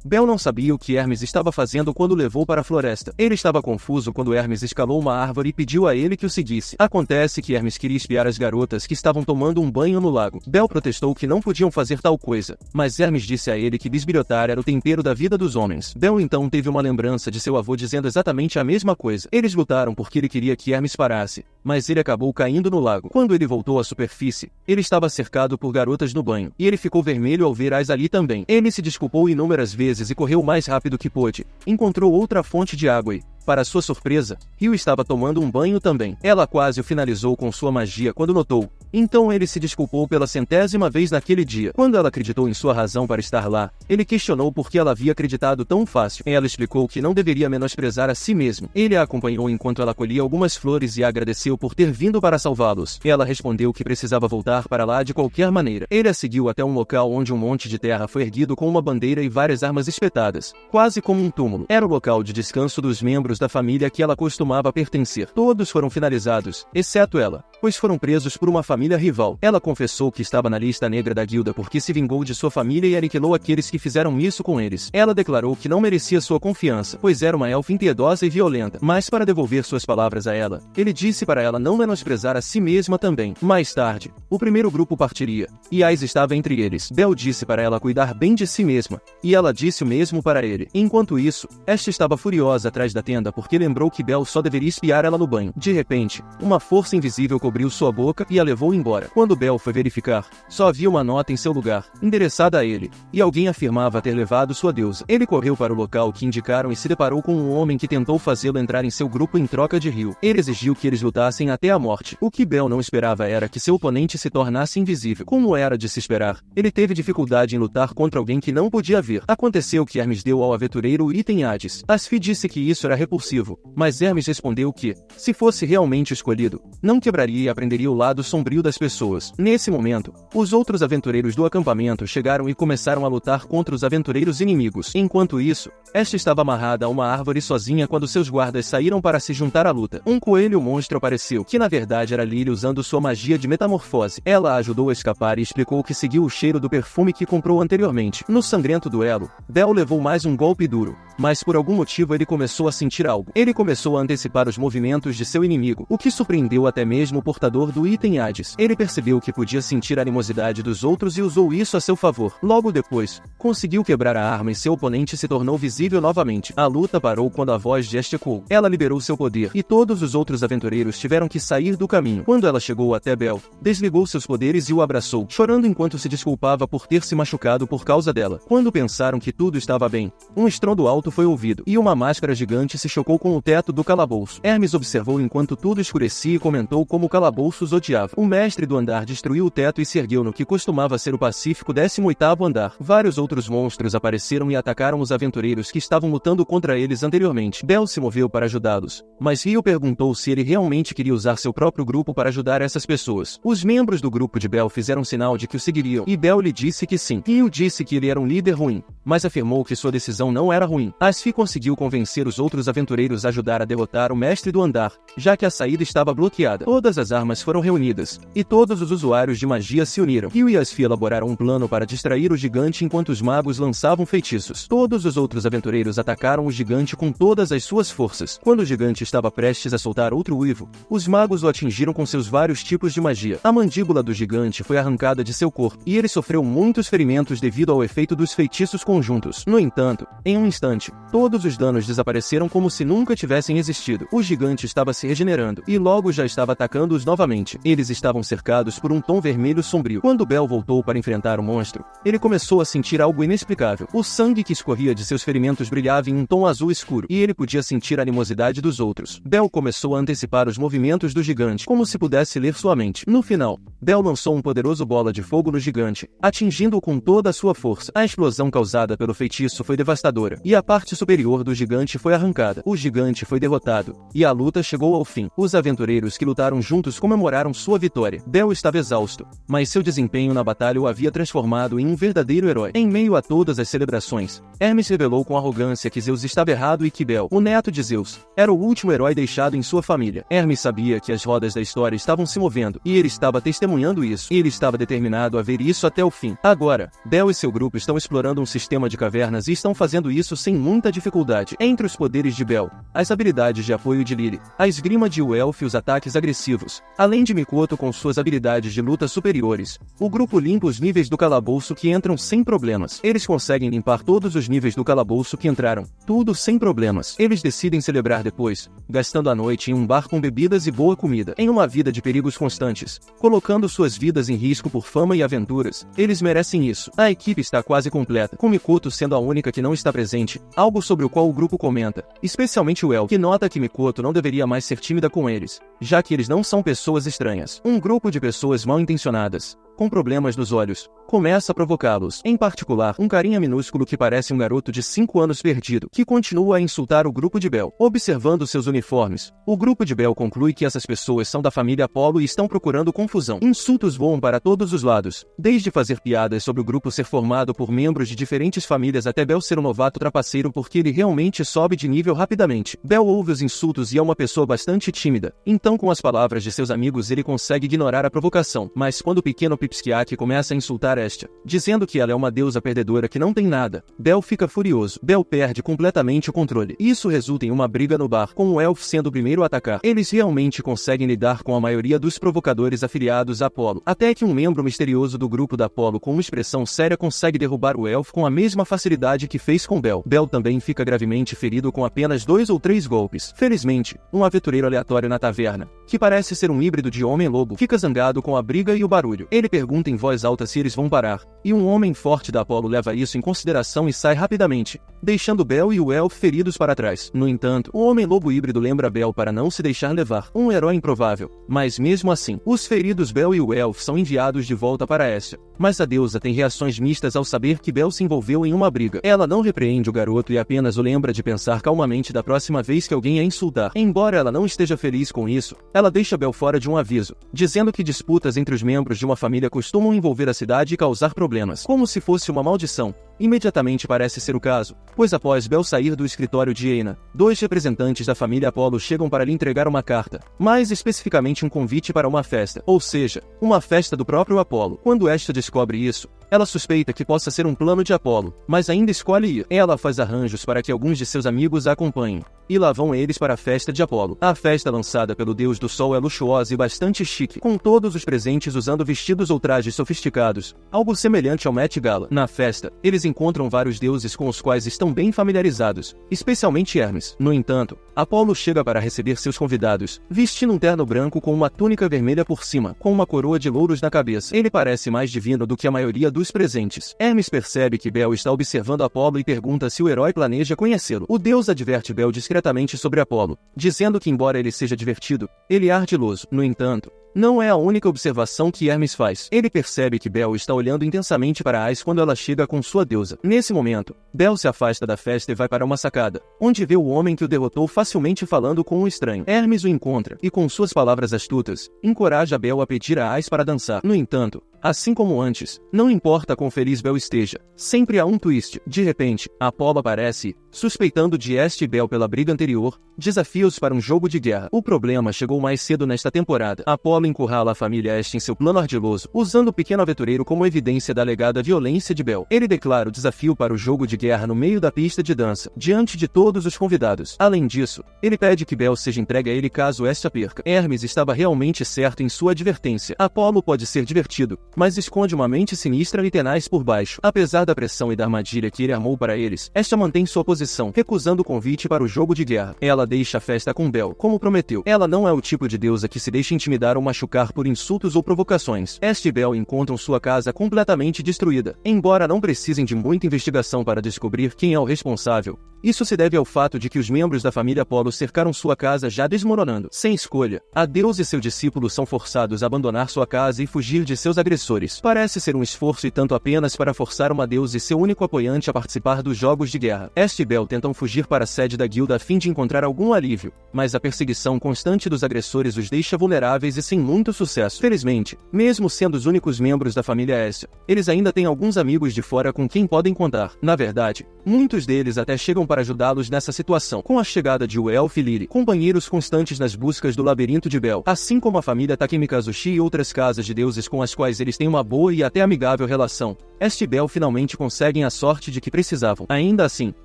Bel não sabia o que Hermes estava fazendo quando o levou para a floresta. Ele estava confuso quando Hermes escalou uma árvore e pediu a ele que o seguisse. Acontece que Hermes queria espiar as garotas que estavam tomando um banho no lago. Bel protestou que não podiam fazer tal coisa, mas Hermes disse a ele que bisbilhotar era o tempero da vida dos homens. Bel então teve uma lembrança de seu avô dizendo exatamente a mesma coisa. Eles lutaram porque ele queria que Hermes parasse, mas ele acabou caindo no lago. Quando ele voltou à superfície, ele estava cercado por garotas no banho, e ele ficou vermelho ao ver Ais ali também. Ele se desculpou inúmeras vezes e correu o mais rápido que pôde. Encontrou outra fonte de água e, para sua surpresa, Rio estava tomando um banho também. Ela quase o finalizou com sua magia quando notou. Então ele se desculpou pela 100ª vez naquele dia. Quando ela acreditou em sua razão para estar lá, ele questionou por que ela havia acreditado tão fácil. Ela explicou que não deveria menosprezar a si mesmo. Ele a acompanhou enquanto ela colhia algumas flores e a agradeceu por ter vindo para salvá-los. Ela respondeu que precisava voltar para lá de qualquer maneira. Ele a seguiu até um local onde um monte de terra foi erguido com uma bandeira e várias armas espetadas, quase como um túmulo. Era o local de descanso dos membros da família que ela costumava pertencer. Todos foram finalizados, exceto ela, pois foram presos por uma família rival. Ela confessou que estava na lista negra da guilda porque se vingou de sua família e aniquilou aqueles que fizeram isso com eles. Ela declarou que não merecia sua confiança, pois era uma elfa impiedosa e violenta. Mas para devolver suas palavras a ela, ele disse para ela não menosprezar a si mesma também. Mais tarde, o primeiro grupo partiria, e Ais estava entre eles. Bel disse para ela cuidar bem de si mesma, e ela disse o mesmo para ele. Enquanto isso, Estia estava furiosa atrás da tenda porque lembrou que Bel só deveria espiar ela no banho. De repente, uma força invisível cobriu sua boca e a levou embora. Quando Bel foi verificar, só havia uma nota em seu lugar, endereçada a ele, e alguém afirmava ter levado sua deusa. Ele correu para o local que indicaram e se deparou com um homem que tentou fazê-lo entrar em seu grupo em troca de Rio. Ele exigiu que eles lutassem até a morte. O que Bel não esperava era que seu oponente se tornasse invisível. Como era de se esperar, ele teve dificuldade em lutar contra alguém que não podia ver. Aconteceu que Hermes deu ao aventureiro o item Hades. Asfi disse que isso era repulsivo, mas Hermes respondeu que, se fosse realmente escolhido, não quebraria e aprenderia o lado sombrio das pessoas. Nesse momento, os outros aventureiros do acampamento chegaram e começaram a lutar contra os aventureiros inimigos. Enquanto isso, Estia estava amarrada a uma árvore sozinha quando seus guardas saíram para se juntar à luta. Um coelho monstro apareceu, que na verdade era Lily usando sua magia de metamorfose. Ela a ajudou a escapar e explicou que seguiu o cheiro do perfume que comprou anteriormente. No sangrento duelo, Bel levou mais um golpe duro, mas por algum motivo ele começou a sentir algo. Ele começou a antecipar os movimentos de seu inimigo, o que surpreendeu até mesmo o portador do item Hades. Ele percebeu que podia sentir a animosidade dos outros e usou isso a seu favor. Logo depois, conseguiu quebrar a arma e seu oponente se tornou visível novamente. A luta parou quando a voz de Estia ecoou. Ela liberou seu poder, e todos os outros aventureiros tiveram que sair do caminho. Quando ela chegou até Bel, desligou seus poderes e o abraçou, chorando enquanto se desculpava por ter se machucado por causa dela. Quando pensaram que tudo estava bem, um estrondo alto foi ouvido, e uma máscara gigante se chocou com o teto do calabouço. Hermes observou enquanto tudo escurecia e comentou como calabouço os odiava. O mestre do andar destruiu o teto e se ergueu no que costumava ser o pacífico 18º andar. Vários outros monstros apareceram e atacaram os aventureiros que estavam lutando contra eles anteriormente. Bell se moveu para ajudá-los, mas Rio perguntou se ele realmente queria usar seu próprio grupo para ajudar essas pessoas. Os membros do grupo de Bell fizeram sinal de que o seguiriam, e Bell lhe disse que sim. Rio disse que ele era um líder ruim, mas afirmou que sua decisão não era ruim. Asfi conseguiu convencer os outros aventureiros a ajudar a derrotar o mestre do andar, já que a saída estava bloqueada. Todas as armas foram reunidas, e todos os usuários de magia se uniram. Rio e Asfi elaboraram um plano para distrair o gigante enquanto os magos lançavam feitiços. Todos os outros aventureiros atacaram o gigante com todas as suas forças. Quando o gigante estava prestes a soltar outro uivo, os magos o atingiram com seus vários tipos de magia. A mandíbula do gigante foi arrancada de seu corpo, e ele sofreu muitos ferimentos devido ao efeito dos feitiços conjuntos. No entanto, em um instante, todos os danos desapareceram como se nunca tivessem existido. O gigante estava se regenerando, e logo já estava atacando-os novamente. Eles estavam cercados por um tom vermelho sombrio. Quando Bell voltou para enfrentar o monstro, ele começou a sentir algo inexplicável. O sangue que escorria de seus ferimentos brilhava em um tom azul escuro, e ele podia sentir a animosidade dos outros. Bell começou a antecipar os movimentos do gigante, como se pudesse ler sua mente. No final, Bell lançou um poderoso bola de fogo no gigante, atingindo-o com toda a sua força. A explosão causada pelo feitiço foi devastadora, e a parte superior do gigante foi arrancada. O gigante foi derrotado, e a luta chegou ao fim. Os aventureiros que lutaram juntos comemoraram sua vitória. Bell estava exausto, mas seu desempenho na batalha o havia transformado em um verdadeiro herói. Em meio a todas as celebrações, Hermes revelou com arrogância que Zeus estava errado e que Bell, o neto de Zeus, era o último herói deixado em sua família. Hermes sabia que as rodas da história estavam se movendo, e ele estava testemunhando isso. Ele estava determinado a ver isso até o fim. Agora, Bell e seu grupo estão explorando um sistema de cavernas e estão fazendo isso sem muita dificuldade. Entre os poderes de Bell, as habilidades de apoio de Lily, a esgrima de Uelf e os ataques agressivos, além de Mikoto com suas habilidades de luta superiores, o grupo limpa os níveis do calabouço que entram sem problemas. Eles conseguem limpar todos os níveis do calabouço que entraram, tudo sem problemas. Eles decidem celebrar depois, gastando a noite em um bar com bebidas e boa comida. Em uma vida de perigos constantes, colocando suas vidas em risco por fama e aventuras, eles merecem isso. A equipe está quase completa, com Mikoto sendo a única que não está presente, algo sobre o qual o grupo comenta, especialmente o El, que nota que Mikoto não deveria mais ser tímida com eles, já que eles não são pessoas estranhas. Um grupo de pessoas mal intencionadas, com problemas nos olhos, começa a provocá-los. Em particular, um carinha minúsculo que parece um garoto de 5 anos perdido, que continua a insultar o grupo de Bell. Observando seus uniformes, o grupo de Bell conclui que essas pessoas são da família Apollo e estão procurando confusão. Insultos voam para todos os lados, desde fazer piadas sobre o grupo ser formado por membros de diferentes famílias até Bell ser um novato trapaceiro porque ele realmente sobe de nível rapidamente. Bell ouve os insultos e é uma pessoa bastante tímida, então com as palavras de seus amigos ele consegue ignorar a provocação, mas quando o pequeno Pipskiak começa a insultar Estia, dizendo que ela é uma deusa perdedora que não tem nada, Bell fica furioso. Bell perde completamente o controle. Isso resulta em uma briga no bar, com o Elf sendo o primeiro a atacar. Eles realmente conseguem lidar com a maioria dos provocadores afiliados a Apollo, até que um membro misterioso do grupo da Apollo com uma expressão séria consegue derrubar o Elf com a mesma facilidade que fez com Bell. Bell também fica gravemente ferido com apenas 2 ou 3 golpes. Felizmente, um aventureiro aleatório na taverna, que parece ser um híbrido de homem-lobo, fica zangado com a briga e o barulho. Ele pergunta em voz alta se eles vão parar, e um homem forte da Apollo leva isso em consideração e sai rapidamente, deixando Bell e o Elf feridos para trás. No entanto, o homem-lobo híbrido lembra Bell para não se deixar levar, um herói improvável, mas mesmo assim, os feridos Bell e o Elf são enviados de volta para Estia. Mas a deusa tem reações mistas ao saber que Bell se envolveu em uma briga. Ela não repreende o garoto e apenas o lembra de pensar calmamente da próxima vez que alguém a insultar. Embora ela não esteja feliz com isso, ela deixa Bell fora de um aviso, dizendo que disputas entre os membros de uma família costumam envolver a cidade e causar problemas, como se fosse uma maldição. Imediatamente parece ser o caso, pois após Bell sair do escritório de Aina, 2 representantes da família Apollo chegam para lhe entregar uma carta, mais especificamente um convite para uma festa, ou seja, uma festa do próprio Apollo. Quando Estia descobre isso, ela suspeita que possa ser um plano de Apollo, mas ainda escolhe ir. Ela faz arranjos para que alguns de seus amigos a acompanhem, e lá vão eles para a festa de Apollo. A festa lançada pelo deus do sol é luxuosa e bastante chique, com todos os presentes usando vestidos ou trajes sofisticados, algo semelhante ao Met Gala. Na festa, eles eles encontram vários deuses com os quais estão bem familiarizados, especialmente Hermes. No entanto, Apolo chega para receber seus convidados, vestindo um terno branco com uma túnica vermelha por cima, com uma coroa de louros na cabeça. Ele parece mais divino do que a maioria dos presentes. Hermes percebe que Bel está observando Apolo e pergunta se o herói planeja conhecê-lo. O deus adverte Bel discretamente sobre Apolo, dizendo que embora ele seja divertido, ele é ardiloso. No entanto, não é a única observação que Hermes faz. Ele percebe que Bel está olhando intensamente para Ais quando ela chega com sua deusa. Nesse momento, Bel se afasta da festa e vai para uma sacada, onde vê o homem que o derrotou facilmente falando com um estranho. Hermes o encontra e, com suas palavras astutas, encoraja Bel a pedir a Ais para dançar. No entanto, assim como antes, não importa quão feliz Bel esteja, sempre há um twist. De repente, Apolo aparece e, suspeitando de Este e Bel pela briga anterior, desafia-os para um jogo de guerra. O problema chegou mais cedo nesta temporada. Apolo encurrala a família Este em seu plano ardiloso, usando o pequeno aventureiro como evidência da alegada violência de Bel. Ele declara o desafio para o jogo de guerra no meio da pista de dança, diante de todos os convidados. Além disso, ele pede que Bel seja entregue a ele caso Este a perca. Hermes estava realmente certo em sua advertência. Apolo pode ser divertido, mas esconde uma mente sinistra e tenaz por baixo. Apesar da pressão e da armadilha que ele armou para eles, Esta mantém sua posição, recusando o convite para o jogo de guerra. Ela deixa a festa com Bel, como prometeu. Ela não é o tipo de deusa que se deixa intimidar ou machucar por insultos ou provocações. Este e Bel encontram sua casa completamente destruída. Embora não precisem de muita investigação para descobrir quem é o responsável, isso se deve ao fato de que os membros da família Apolo cercaram sua casa já desmoronando. Sem escolha, a deusa e seu discípulo são forçados a abandonar sua casa e fugir de seus agressores. Parece ser um esforço e tanto apenas para forçar uma deusa e seu único apoiante a participar dos jogos de guerra. Este e Bel tentam fugir para a sede da guilda a fim de encontrar algum alívio, mas a perseguição constante dos agressores os deixa vulneráveis e sem muito sucesso. Felizmente, mesmo sendo os únicos membros da família Essia, eles ainda têm alguns amigos de fora com quem podem contar. Na verdade, muitos deles até chegam para ajudá-los nessa situação. Com a chegada de Uelf e Liri, companheiros constantes nas buscas do labirinto de Bel, assim como a família Takemikazushi e outras casas de deuses com as quais eles têm uma boa e até amigável relação, Este e Bel finalmente conseguem a sorte de que precisavam. Ainda assim,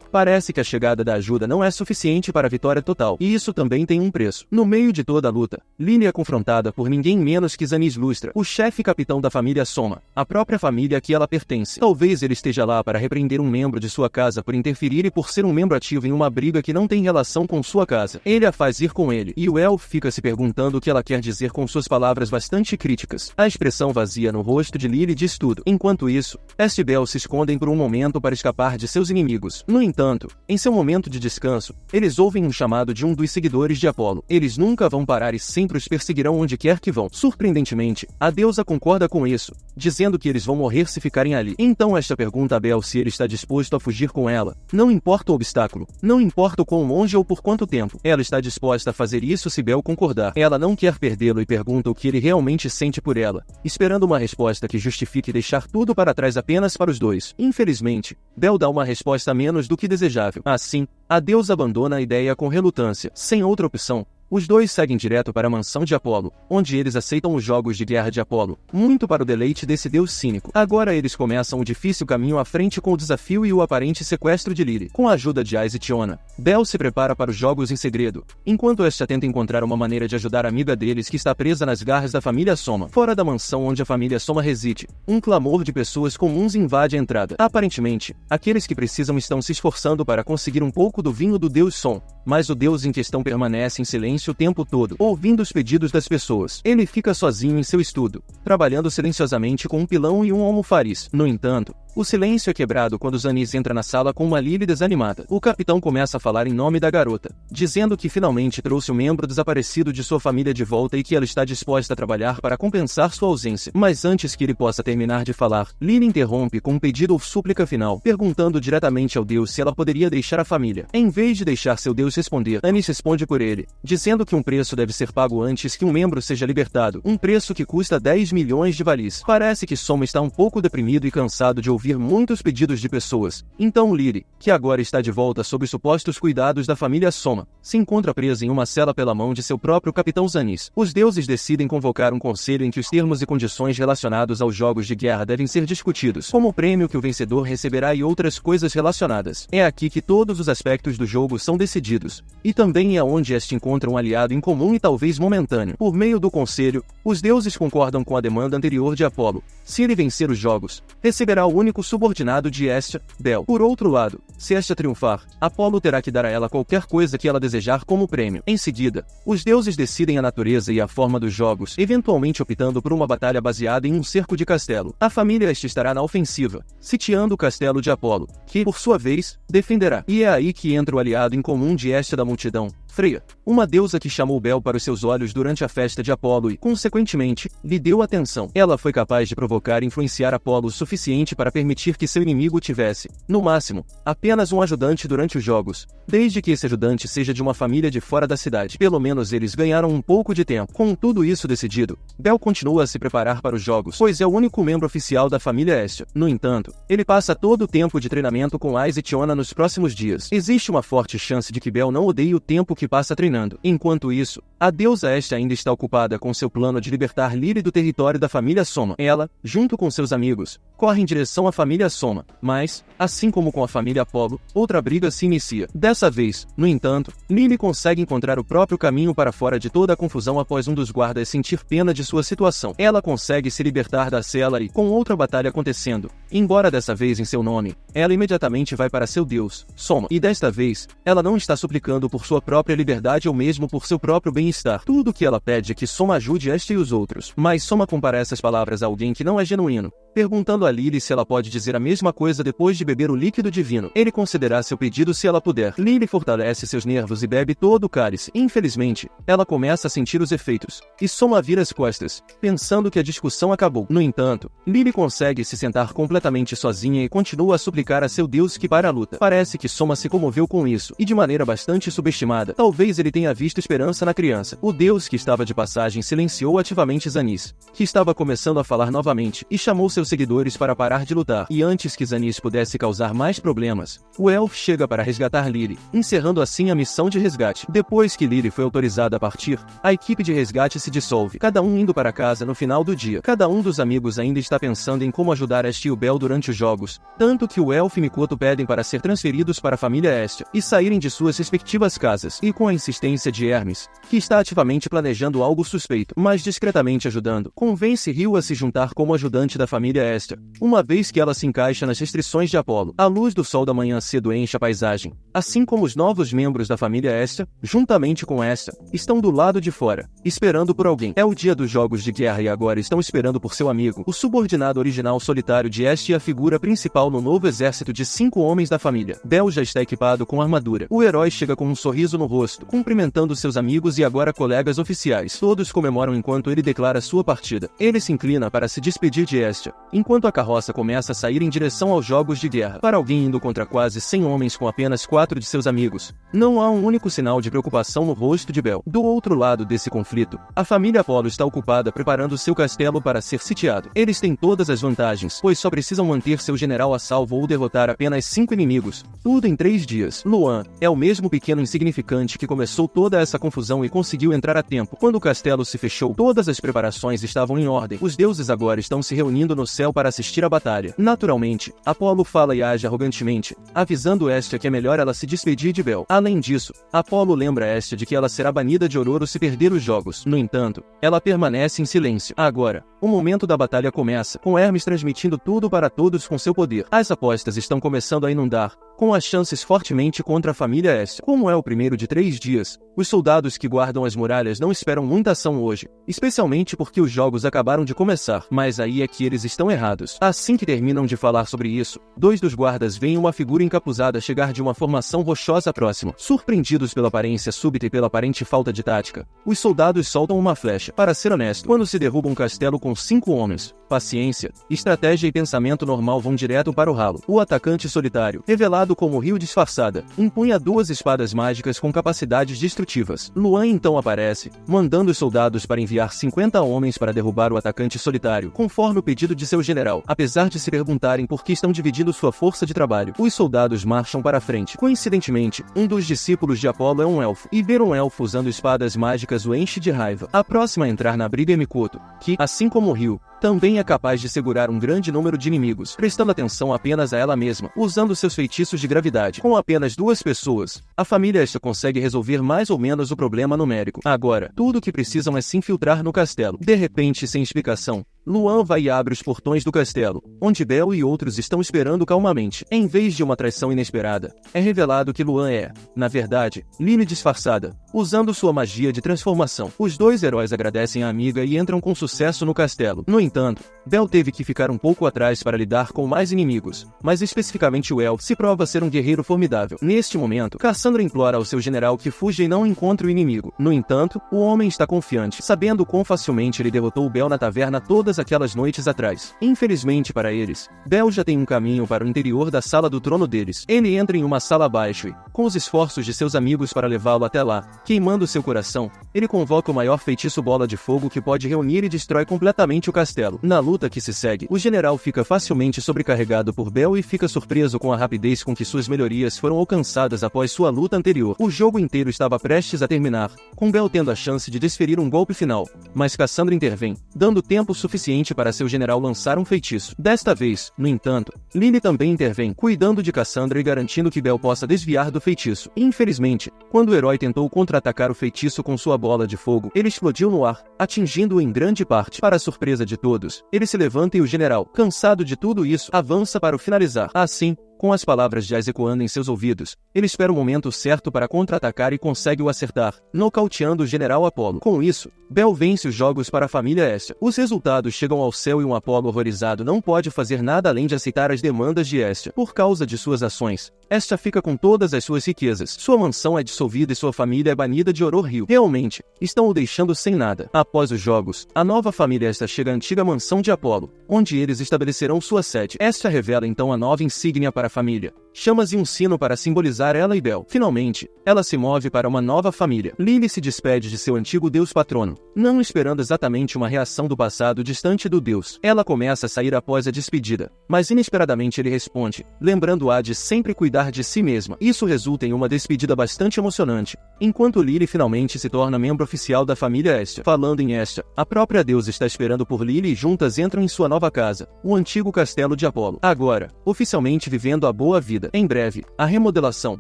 parece que a chegada da ajuda não é suficiente para a vitória total, e isso também tem um preço. No meio de toda a luta, Lily é confrontada por ninguém menos que Zanis Lustra, o chefe capitão da família Soma, a própria família a que ela pertence. Talvez ele esteja lá para repreender um membro de sua casa por interferir e por ser um membro ativo em uma briga que não tem relação com sua casa. Ele a faz ir com ele, e o Elf fica se perguntando o que ela quer dizer com suas palavras bastante críticas. A expressão vazia no rosto de Lily diz tudo. Enquanto isso, Este e Bel se escondem por um momento para escapar de seus inimigos. No entanto, em seu momento de descanso, eles ouvem um chamado de um dos seguidores de Apolo. Eles nunca vão parar e sempre os perseguirão onde quer que vão. Surpreendentemente, a deusa concorda com isso, dizendo que eles vão morrer se ficarem ali. Então esta pergunta a Bel se ele está disposto a fugir com ela. Não importa o obstáculo, não importa o quão longe ou por quanto tempo, ela está disposta a fazer isso se Bel concordar. Ela não quer perdê-lo e pergunta o que ele realmente sente por ela, esperando uma resposta que justifique deixar tudo para trás apenas para os dois. Infelizmente, Bel dá uma resposta menos do que desejável. Assim, a deusa abandona a ideia com relutância. Sem outra opção, os dois seguem direto para a mansão de Apolo, onde eles aceitam os jogos de guerra de Apolo, muito para o deleite desse deus cínico. Agora eles começam o difícil caminho à frente com o desafio e o aparente sequestro de Lily. Com a ajuda de Ais e Tiona, Bel se prepara para os jogos em segredo, enquanto esta tenta encontrar uma maneira de ajudar a amiga deles que está presa nas garras da família Soma. Fora da mansão onde a família Soma reside, um clamor de pessoas comuns invade a entrada. Aparentemente, aqueles que precisam estão se esforçando para conseguir um pouco do vinho do deus Som, mas o deus em questão permanece em silêncio o tempo todo, ouvindo os pedidos das pessoas. Ele fica sozinho em seu estudo, trabalhando silenciosamente com um pilão e um almofariz. No entanto, o silêncio é quebrado quando Zanis entra na sala com uma Lily desanimada. O capitão começa a falar em nome da garota, dizendo que finalmente trouxe um membro desaparecido de sua família de volta e que ela está disposta a trabalhar para compensar sua ausência. Mas antes que ele possa terminar de falar, Lily interrompe com um pedido ou súplica final, perguntando diretamente ao deus se ela poderia deixar a família. Em vez de deixar seu deus responder, Anis responde por ele, dizendo que um preço deve ser pago antes que um membro seja libertado, um preço que custa 10 milhões de valis. Parece que Soma está um pouco deprimido e cansado de ouvir muitos pedidos de pessoas. Então Lily, que agora está de volta sob os supostos cuidados da família Soma, se encontra presa em uma cela pela mão de seu próprio capitão Zanis. Os deuses decidem convocar um conselho em que os termos e condições relacionados aos jogos de guerra devem ser discutidos, como o prêmio que o vencedor receberá e outras coisas relacionadas. É aqui que todos os aspectos do jogo são decididos, e também é onde este encontra um aliado em comum e talvez momentâneo. Por meio do conselho, os deuses concordam com a demanda anterior de Apolo. Se ele vencer os jogos, receberá o único único subordinado de Hestia, Bel. Por outro lado, se Hestia triunfar, Apolo terá que dar a ela qualquer coisa que ela desejar como prêmio. Em seguida, os deuses decidem a natureza e a forma dos jogos, eventualmente optando por uma batalha baseada em um cerco de castelo. A família Hestia estará na ofensiva, sitiando o castelo de Apolo, que, por sua vez, defenderá. E é aí que entra o aliado em comum de Hestia da multidão, Freia, uma deusa que chamou Bel para os seus olhos durante a festa de Apolo e, consequentemente, lhe deu atenção. Ela foi capaz de provocar e influenciar Apolo o suficiente para permitir que seu inimigo tivesse, no máximo, apenas um ajudante durante os jogos, desde que esse ajudante seja de uma família de fora da cidade. Pelo menos eles ganharam um pouco de tempo. Com tudo isso decidido, Bel continua a se preparar para os jogos, pois é o único membro oficial da família Hestia. No entanto, ele passa todo o tempo de treinamento com Ais e Tiona nos próximos dias. Existe uma forte chance de que Bel não odeie o tempo que passa treinando. Enquanto isso, a deusa Hestia ainda está ocupada com seu plano de libertar Lily do território da família Soma. Ela, junto com seus amigos, corre em direção à família Soma, mas, assim como com a família Apolo, outra briga se inicia. Dessa vez, no entanto, Lily consegue encontrar o próprio caminho para fora de toda a confusão após um dos guardas sentir pena de sua situação. Ela consegue se libertar da cela e, com outra batalha acontecendo, embora dessa vez em seu nome, ela imediatamente vai para seu deus, Soma. E desta vez, ela não está suplicando por sua própria liberdade ou mesmo por seu próprio bem-estar. Tudo o que ela pede é que Soma ajude Hestia e os outros. Mas Soma compara essas palavras a alguém que não é genuíno, perguntando a Lily se ela pode dizer a mesma coisa depois de beber o líquido divino. Ele concederá seu pedido se ela puder. Lily fortalece seus nervos e bebe todo o cálice. Infelizmente, ela começa a sentir os efeitos, e Soma vira as costas, pensando que a discussão acabou. No entanto, Lily consegue se sentar completamente sozinha e continua a suplicar a seu deus que pare a luta. Parece que Soma se comoveu com isso, e de maneira bastante subestimada. Talvez ele tenha visto esperança na criança. O deus que estava de passagem silenciou ativamente Zanis, que estava começando a falar novamente, e chamou seus seguidores para parar de lutar. E antes que Zanis pudesse causar mais problemas, o Elf chega para resgatar Lily, encerrando assim a missão de resgate. Depois que Lily foi autorizada a partir, a equipe de resgate se dissolve, cada um indo para casa no final do dia. Cada um dos amigos ainda está pensando em como ajudar Hestia e o Bel durante os jogos, tanto que o Elf e Mikoto pedem para ser transferidos para a família Hestia e saírem de suas respectivas casas, e com a insistência de Hermes, que está ativamente planejando algo suspeito, mas discretamente ajudando, convence Ryu a se juntar como ajudante da família Hestia, uma vez que ela se encaixa nas restrições de Apolo. A luz do sol da manhã cedo enche a paisagem, assim como os novos membros da família Hestia, juntamente com Hestia, estão do lado de fora, esperando por alguém. É o dia dos jogos de guerra e agora estão esperando por seu amigo, o subordinado original solitário de Hestia e a figura principal no novo exército de 5 homens da família. Bel já está equipado com armadura. O herói chega com um sorriso no rosto, cumprimentando seus amigos e agora colegas oficiais. Todos comemoram enquanto ele declara sua partida. Ele se inclina para se despedir de Hestia, enquanto a carroça começa a sair em direção aos jogos de guerra. Para alguém indo contra quase 100 homens com apenas 4 de seus amigos, não há um único sinal de preocupação no rosto de Bel. Do outro lado desse conflito, a família Apolo está ocupada preparando seu castelo para ser sitiado. Eles têm todas as vantagens, pois só precisam manter seu general a salvo ou derrotar apenas 5 inimigos, tudo em 3 dias. Luan é o mesmo pequeno insignificante que começou toda essa confusão e conseguiu entrar a tempo. Quando o castelo se fechou, todas as preparações estavam em ordem. Os deuses agora estão se reunindo no céu para assistir à batalha. Naturalmente, Apolo fala e age arrogantemente, avisando Hestia que é melhor ela se despedir de Bel. Além disso, Apolo lembra Hestia de que ela será banida de Ororo se perder os jogos. No entanto, ela permanece em silêncio. Agora, o momento da batalha começa, com Hermes transmitindo tudo para todos com seu poder. As apostas estão começando a inundar, com as chances fortemente contra a família Hestia. Como é o primeiro de 3 dias, os soldados que guardam as muralhas não esperam muita ação hoje, especialmente porque os jogos acabaram de começar, mas aí é que eles estão errados. Assim que terminam de falar sobre isso, 2 dos guardas veem uma figura encapuzada chegar de uma formação rochosa próxima. Surpreendidos pela aparência súbita e pela aparente falta de tática, os soldados soltam uma flecha. Para ser honesto, quando se derruba um castelo com 5 homens, paciência, estratégia e pensamento normal vão direto para o ralo. O atacante solitário, revelado como Ryu disfarçada, empunha 2 espadas mágicas com capacidades destrutivas. Luan então aparece, mandando os soldados para enviar 50 homens para derrubar o atacante solitário, conforme o pedido de seu general. Apesar de se perguntarem por que estão dividindo sua força de trabalho, os soldados marcham para a frente. Coincidentemente, um dos discípulos de Apolo é um elfo, e ver um elfo usando espadas mágicas o enche de raiva. A próxima a entrar na briga é Mikoto, que, assim como Ryu, também é capaz de segurar um grande número de inimigos, prestando atenção apenas a ela mesma, usando seus feitiços de gravidade. Com apenas 2 pessoas, a família Hestia consegue resolver mais ou menos o problema numérico. Agora, tudo o que precisam é se infiltrar no castelo. De repente, sem explicação, Luan vai e abre os portões do castelo, onde Bel e outros estão esperando calmamente. Em vez de uma traição inesperada, é revelado que Luan é, na verdade, Lily disfarçada, usando sua magia de transformação. Os dois heróis agradecem a amiga e entram com sucesso no castelo. No entanto, Bel teve que ficar um pouco atrás para lidar com mais inimigos, mas especificamente o Elf se prova ser um guerreiro formidável. Neste momento, Cassandra implora ao seu general que fuja e não encontre o inimigo. No entanto, o homem está confiante, sabendo quão facilmente ele derrotou Bel na taverna todas aquelas noites atrás. Infelizmente para eles, Bel já tem um caminho para o interior da sala do trono deles. Ele entra em uma sala abaixo e, com os esforços de seus amigos para levá-lo até lá, queimando seu coração, ele convoca o maior feitiço bola de fogo que pode reunir e destrói completamente o castelo. Na luta que se segue, o general fica facilmente sobrecarregado por Bel e fica surpreso com a rapidez com que suas melhorias foram alcançadas após sua luta anterior. O jogo inteiro estava prestes a terminar, com Bel tendo a chance de desferir um golpe final, mas Cassandra intervém, dando tempo suficiente para seu general lançar um feitiço. Desta vez, no entanto, Lily também intervém, cuidando de Cassandra e garantindo que Bel possa desviar do feitiço. Infelizmente, quando o herói tentou contra-atacar o feitiço com sua bola de fogo, ele explodiu no ar, atingindo-o em grande parte. Para a surpresa de todos, ele se levanta e o general, cansado de tudo isso, avança para o finalizar. Assim, com as palavras de Isaac ecoando em seus ouvidos, ele espera o momento certo para contra-atacar e consegue o acertar, nocauteando o general Apollo. Com isso, Bel vence os jogos para a família Estia. Os resultados chegam ao céu e um Apollo horrorizado não pode fazer nada além de aceitar as demandas de Estia. Por causa de suas ações, Estia fica com todas as suas riquezas. Sua mansão é dissolvida e sua família é banida de Oror Hill. Realmente, estão o deixando sem nada. Após os jogos, a nova família Estia chega à antiga mansão de Apollo, onde eles estabelecerão sua sede. Estia revela então a nova insígnia para a família, chamas e um sino para simbolizar ela e Bel. Finalmente, ela se move para uma nova família. Lily se despede de seu antigo deus patrono, não esperando exatamente uma reação do passado distante do deus. Ela começa a sair após a despedida, mas inesperadamente ele responde, lembrando-a de sempre cuidar de si mesma. Isso resulta em uma despedida bastante emocionante, enquanto Lily finalmente se torna membro oficial da família Estia. Falando em Estia, a própria deusa está esperando por Lily e juntas entram em sua nova casa, o antigo castelo de Apollo. Agora, oficialmente vivendo a boa vida. Em breve, a remodelação,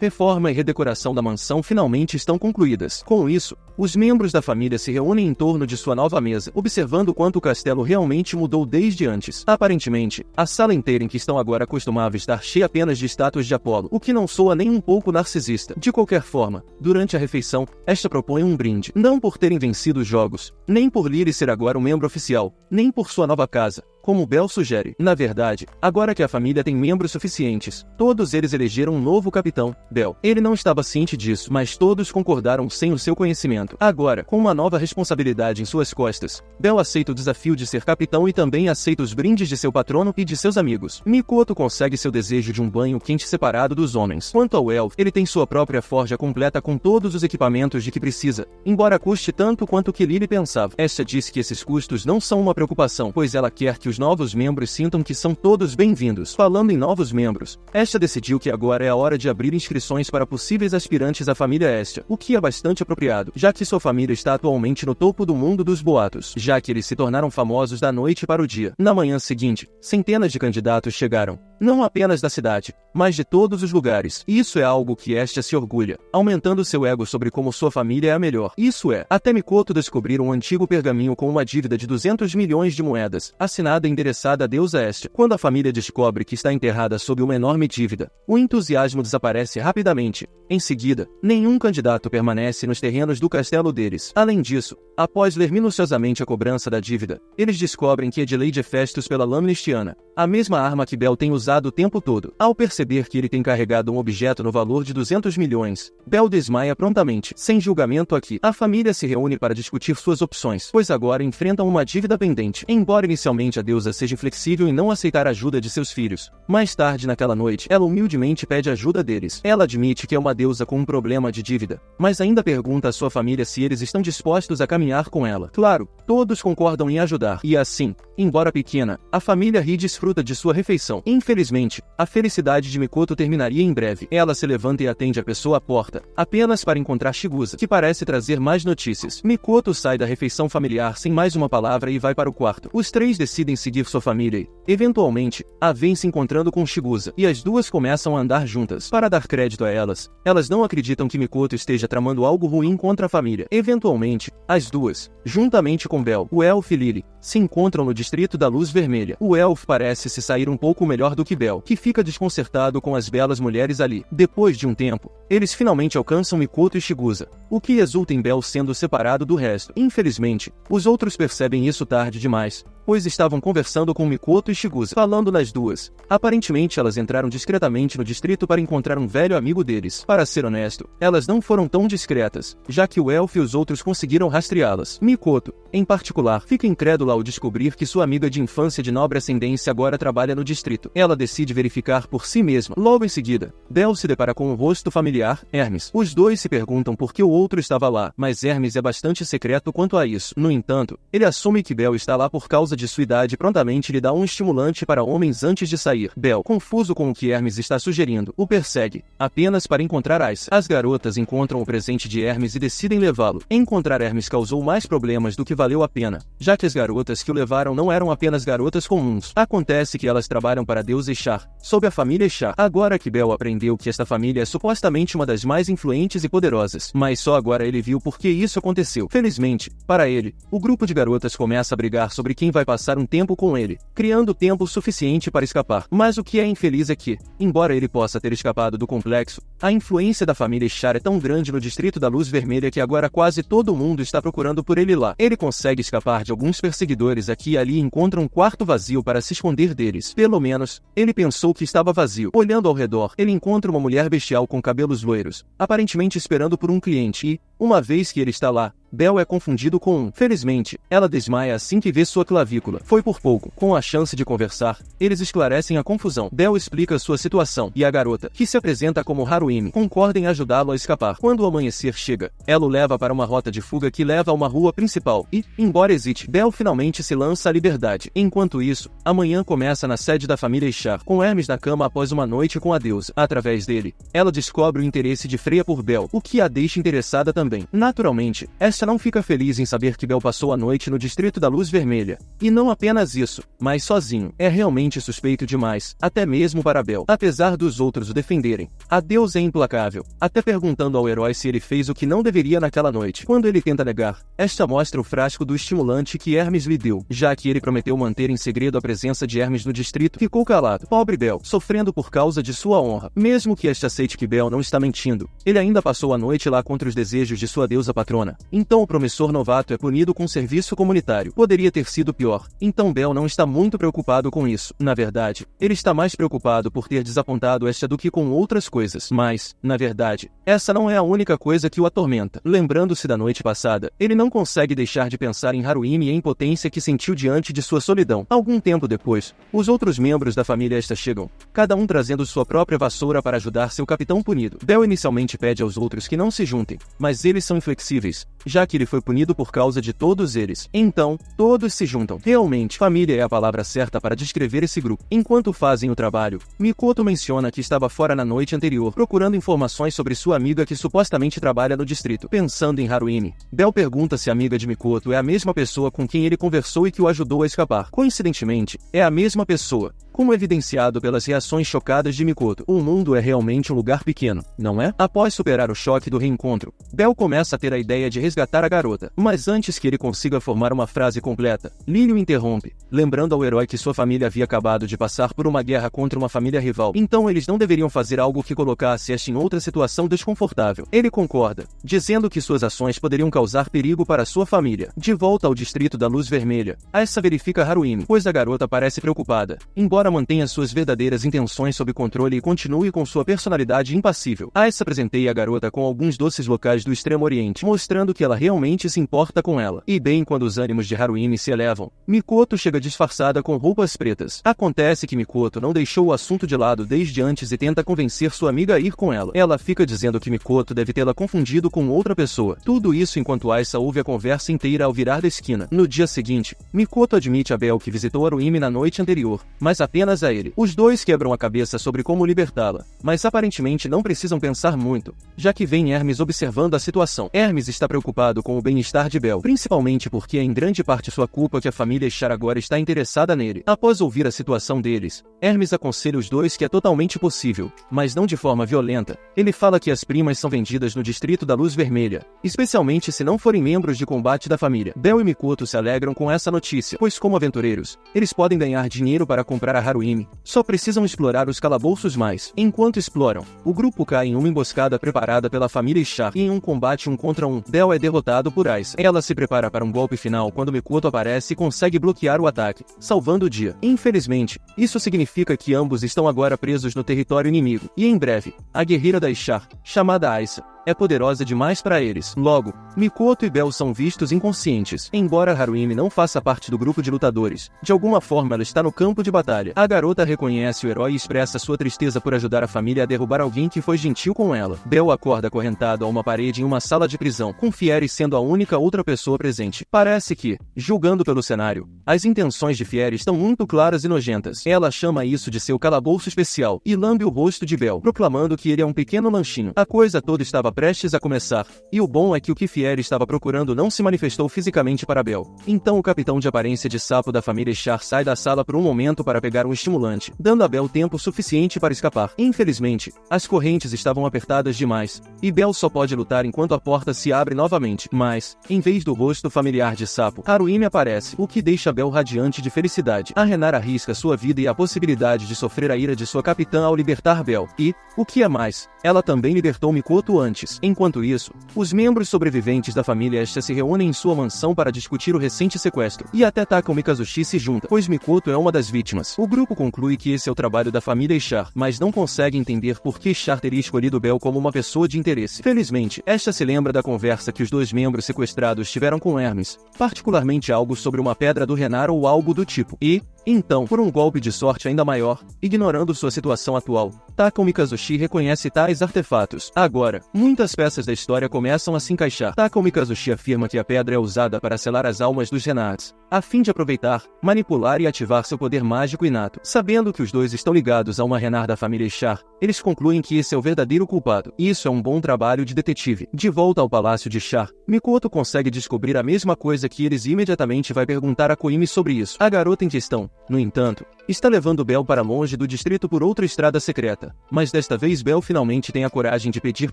reforma e redecoração da mansão finalmente estão concluídas. Com isso, os membros da família se reúnem em torno de sua nova mesa, observando quanto o castelo realmente mudou desde antes. Aparentemente, a sala inteira em que estão agora costumava estar cheia apenas de estátuas de Apolo, o que não soa nem um pouco narcisista. De qualquer forma, durante a refeição, esta propõe um brinde, não por terem vencido os jogos, nem por Lily ser agora um membro oficial, nem por sua nova casa, como Bel sugere. Na verdade, agora que a família tem membros suficientes, todos eles elegeram um novo capitão, Bel. Ele não estava ciente disso, mas todos concordaram sem o seu conhecimento. Agora, com uma nova responsabilidade em suas costas, Bel aceita o desafio de ser capitão e também aceita os brindes de seu patrono e de seus amigos. Mikoto consegue seu desejo de um banho quente separado dos homens. Quanto ao Elf, ele tem sua própria forja completa com todos os equipamentos de que precisa, embora custe tanto quanto que Lily pensava. Esta disse que esses custos não são uma preocupação, pois ela quer que os novos membros sintam que são todos bem-vindos. Falando em novos membros, Estia decidiu que agora é a hora de abrir inscrições para possíveis aspirantes à família Estia, o que é bastante apropriado, já que sua família está atualmente no topo do mundo dos boatos, já que eles se tornaram famosos da noite para o dia. Na manhã seguinte, centenas de candidatos chegaram, não apenas da cidade, mas de todos os lugares. Isso é algo que Estia se orgulha, aumentando seu ego sobre como sua família é a melhor. Isso é, até Mikoto descobrir um antigo pergaminho com uma dívida de 200 milhões de moedas, assinada e endereçada à deusa Estia. Quando a família descobre que está enterrada sob uma enorme dívida, o entusiasmo desaparece rapidamente. Em seguida, nenhum candidato permanece nos terrenos do castelo deles. Além disso, após ler minuciosamente a cobrança da dívida, eles descobrem que é de Lady Festus pela lâmina estiana, a mesma arma que Bel tem usado o tempo todo. Ao perceber que ele tem carregado um objeto no valor de 200 milhões, Bel desmaia prontamente. Sem julgamento aqui, a família se reúne para discutir suas opções, pois agora enfrentam uma dívida pendente. Embora inicialmente a deusa seja inflexível em não aceitar a ajuda de seus filhos, mais tarde naquela noite, ela humildemente pede ajuda deles. Ela admite que é uma deusa com um problema de dívida, mas ainda pergunta à sua família se eles estão dispostos a caminhar com ela. Claro, todos concordam em ajudar, e assim, embora pequena, a família ri e desfruta de sua refeição. Infelizmente, a felicidade de Mikoto terminaria em breve. Ela se levanta e atende a pessoa à porta, apenas para encontrar Chigusa, que parece trazer mais notícias. Mikoto sai da refeição familiar sem mais uma palavra e vai para o quarto. Os três decidem seguir sua família e, eventualmente, a vêm se encontrando com Chigusa, e as duas começam a andar juntas. Para dar crédito a elas não acreditam que Mikoto esteja tramando algo ruim contra a família. Eventualmente, as duas duas, juntamente com Bel, o Elf e Lily, se encontram no Distrito da Luz Vermelha. O Elf parece se sair um pouco melhor do que Bel, que fica desconcertado com as belas mulheres ali. Depois de um tempo, eles finalmente alcançam Mikoto e Shigusa, o que resulta em Bel sendo separado do resto. Infelizmente, os outros percebem isso tarde demais, pois estavam conversando com Mikoto e Shigusa, falando nas duas. Aparentemente elas entraram discretamente no distrito para encontrar um velho amigo deles. Para ser honesto, elas não foram tão discretas, já que o Elf e os outros conseguiram rastreá-las. Mikoto, em particular, fica incrédula ao descobrir que sua amiga de infância de nobre ascendência agora trabalha no distrito. Ela decide verificar por si mesma. Logo em seguida, Bel se depara com o rosto familiar, Hermes. Os dois se perguntam por que o outro estava lá, mas Hermes é bastante secreto quanto a isso. No entanto, ele assume que Bel está lá por causa de sua idade e prontamente lhe dá um estimulante para homens antes de sair. Bel, confuso com o que Hermes está sugerindo, o persegue, apenas para encontrar Aisa. As garotas encontram o presente de Hermes e decidem levá-lo. Encontrar Hermes causou mais problemas do que valeu a pena, já que as garotas que o levaram não eram apenas garotas comuns. Acontece que elas trabalham para Deus Echar, sob a família Echar. Agora que Bel aprendeu que esta família é supostamente uma das mais influentes e poderosas, mas só agora ele viu por que isso aconteceu. Felizmente, para ele, o grupo de garotas começa a brigar sobre quem vai passar um tempo com ele, criando tempo suficiente para escapar. Mas o que é infeliz é que, embora ele possa ter escapado do complexo, a influência da família Echar é tão grande no Distrito da Luz Vermelha que agora quase todo mundo está procurando por ele lá. Ele consegue escapar de alguns perseguidores aqui e ali e encontra um quarto vazio para se esconder deles. Pelo menos, ele pensou que estava vazio. Olhando ao redor, ele encontra uma mulher bestial com cabelos loiros, aparentemente esperando por um cliente e, uma vez que ele está lá, Bel é confundido com um. Felizmente, ela desmaia assim que vê sua clavícula. Foi por pouco. Com a chance de conversar, eles esclarecem a confusão. Bel explica sua situação, e a garota, que se apresenta como Haruimi, concorda em ajudá-lo a escapar. Quando o amanhecer chega, ela o leva para uma rota de fuga que leva a uma rua principal, e, embora hesite, Bel finalmente se lança à liberdade. Enquanto isso, a manhã começa na sede da família Echar, com Hermes na cama após uma noite com a deusa. Através dele, ela descobre o interesse de Freya por Bel, o que a deixa interessada também. Naturalmente, esta não fica feliz em saber que Bel passou a noite no Distrito da Luz Vermelha. E não apenas isso, mas sozinho. É realmente suspeito demais, até mesmo para Bel. Apesar dos outros o defenderem, a deusa é implacável, até perguntando ao herói se ele fez o que não deveria naquela noite. Quando ele tenta negar, esta mostra o frasco do estimulante que Hermes lhe deu, já que ele prometeu manter em segredo a presença de Hermes no distrito. Ficou calado. Pobre Bel, sofrendo por causa de sua honra. Mesmo que esta aceite que Bel não está mentindo, ele ainda passou a noite lá contra os desejos de sua deusa patrona. Então o promissor novato é punido com serviço comunitário. Poderia ter sido pior. Então Bel não está muito preocupado com isso. Na verdade, ele está mais preocupado por ter desapontado esta do que com outras coisas. Mas, na verdade, essa não é a única coisa que o atormenta. Lembrando-se da noite passada, ele não consegue deixar de pensar em Haruimi e a impotência que sentiu diante de sua solidão. Algum tempo depois, os outros membros da família esta chegam, cada um trazendo sua própria vassoura para ajudar seu capitão punido. Bel inicialmente pede aos outros que não se juntem, mas eles são inflexíveis, já que ele foi punido por causa de todos eles. Então, todos se juntam. Realmente, família é a palavra certa para descrever esse grupo. Enquanto fazem o trabalho, Mikoto menciona que estava fora na noite anterior, procurando informações sobre sua amiga que supostamente trabalha no distrito. Pensando em Haruimi, Bel pergunta se a amiga de Mikoto é a mesma pessoa com quem ele conversou e que o ajudou a escapar. Coincidentemente, é a mesma pessoa, como evidenciado pelas reações chocadas de Mikoto. O mundo é realmente um lugar pequeno, não é? Após superar o choque do reencontro, Bel começa a ter a ideia de resgatar a garota. Mas antes que ele consiga formar uma frase completa, Lily o interrompe, lembrando ao herói que sua família havia acabado de passar por uma guerra contra uma família rival. Então eles não deveriam fazer algo que colocasse esta em outra situação desconfortável. Ele concorda, dizendo que suas ações poderiam causar perigo para sua família. De volta ao Distrito da Luz Vermelha, Aisa verifica Haruimi, pois a garota parece preocupada, embora mantenha suas verdadeiras intenções sob controle e continue com sua personalidade impassível. Aisa presenteia a garota com alguns doces locais do Extremo Oriente, mostrando que ela realmente se importa com ela. E bem quando os ânimos de Haruimi se elevam, Mikoto chega disfarçada com roupas pretas. Acontece que Mikoto não deixou o assunto de lado desde antes e tenta convencer sua amiga a ir com ela. Ela fica dizendo que Mikoto deve tê-la confundido com outra pessoa. Tudo isso enquanto Aisa ouve a conversa inteira ao virar da esquina. No dia seguinte, Mikoto admite a Bel que visitou Haruimi na noite anterior, mas apenas a ele. Os dois quebram a cabeça sobre como libertá-la, mas aparentemente não precisam pensar muito, já que vem Hermes observando a situação situação. Hermes está preocupado com o bem-estar de Bel, principalmente porque é em grande parte sua culpa que a família Char agora está interessada nele. Após ouvir a situação deles, Hermes aconselha os dois que é totalmente possível, mas não de forma violenta. Ele fala que as primas são vendidas no distrito da Luz Vermelha, especialmente se não forem membros de combate da família. Bel e Mikoto se alegram com essa notícia, pois como aventureiros, eles podem ganhar dinheiro para comprar a Haruimi, só precisam explorar os calabouços mais. Enquanto exploram, o grupo cai em uma emboscada preparada pela família Char e em um combate 1 contra 1, Bel é derrotado por Aiza. Ela se prepara para um golpe final quando Mikoto aparece e consegue bloquear o ataque, salvando o dia. Infelizmente, isso significa que ambos estão agora presos no território inimigo, e em breve, a guerreira da Char, chamada Aiza, é poderosa demais para eles. Logo, Mikoto e Bel são vistos inconscientes. Embora Haruimi não faça parte do grupo de lutadores, de alguma forma ela está no campo de batalha. A garota reconhece o herói e expressa sua tristeza por ajudar a família a derrubar alguém que foi gentil com ela. Bel acorda acorrentado a uma parede em uma sala de prisão, com Fieri sendo a única outra pessoa presente. Parece que, julgando pelo cenário, as intenções de Fieri estão muito claras e nojentas. Ela chama isso de seu calabouço especial e lambe o rosto de Bel, proclamando que ele é um pequeno lanchinho. A coisa toda estava prestes a começar, e o bom é que o que Fieri estava procurando não se manifestou fisicamente para Bel. Então o capitão de aparência de sapo da família Char sai da sala por um momento para pegar um estimulante, dando a Bel tempo suficiente para escapar. Infelizmente, as correntes estavam apertadas demais, e Bel só pode lutar enquanto a porta se abre novamente. Mas, em vez do rosto familiar de sapo, Haruimi aparece, o que deixa Bel radiante de felicidade. A Renar arrisca sua vida e a possibilidade de sofrer a ira de sua capitã ao libertar Bel, e, o que é mais, ela também libertou Mikoto antes. Enquanto isso, os membros sobreviventes da família Esta se reúnem em sua mansão para discutir o recente sequestro, e até Takao Mikazushi se junta, pois Mikoto é uma das vítimas. O grupo conclui que esse é o trabalho da família Char, mas não consegue entender por que Char teria escolhido Bel como uma pessoa de interesse. Felizmente, Esta se lembra da conversa que os dois membros sequestrados tiveram com Hermes, particularmente algo sobre uma pedra do Renar ou algo do tipo, e, então, por um golpe de sorte ainda maior, ignorando sua situação atual, Takao Mikazushi reconhece tais artefatos. Agora, muitas peças da história começam a se encaixar. Takao Mikazushi afirma que a pedra é usada para selar as almas dos Renards, a fim de aproveitar, manipular e ativar seu poder mágico inato. Sabendo que os dois estão ligados a uma Renar da família Char, eles concluem que esse é o verdadeiro culpado. Isso é um bom trabalho de detetive. De volta ao palácio de Char, Mikoto consegue descobrir a mesma coisa que eles e imediatamente vai perguntar a Koimi sobre isso. A garota em questão, no entanto, está levando Bel para longe do distrito por outra estrada secreta, mas desta vez Bel finalmente tem a coragem de pedir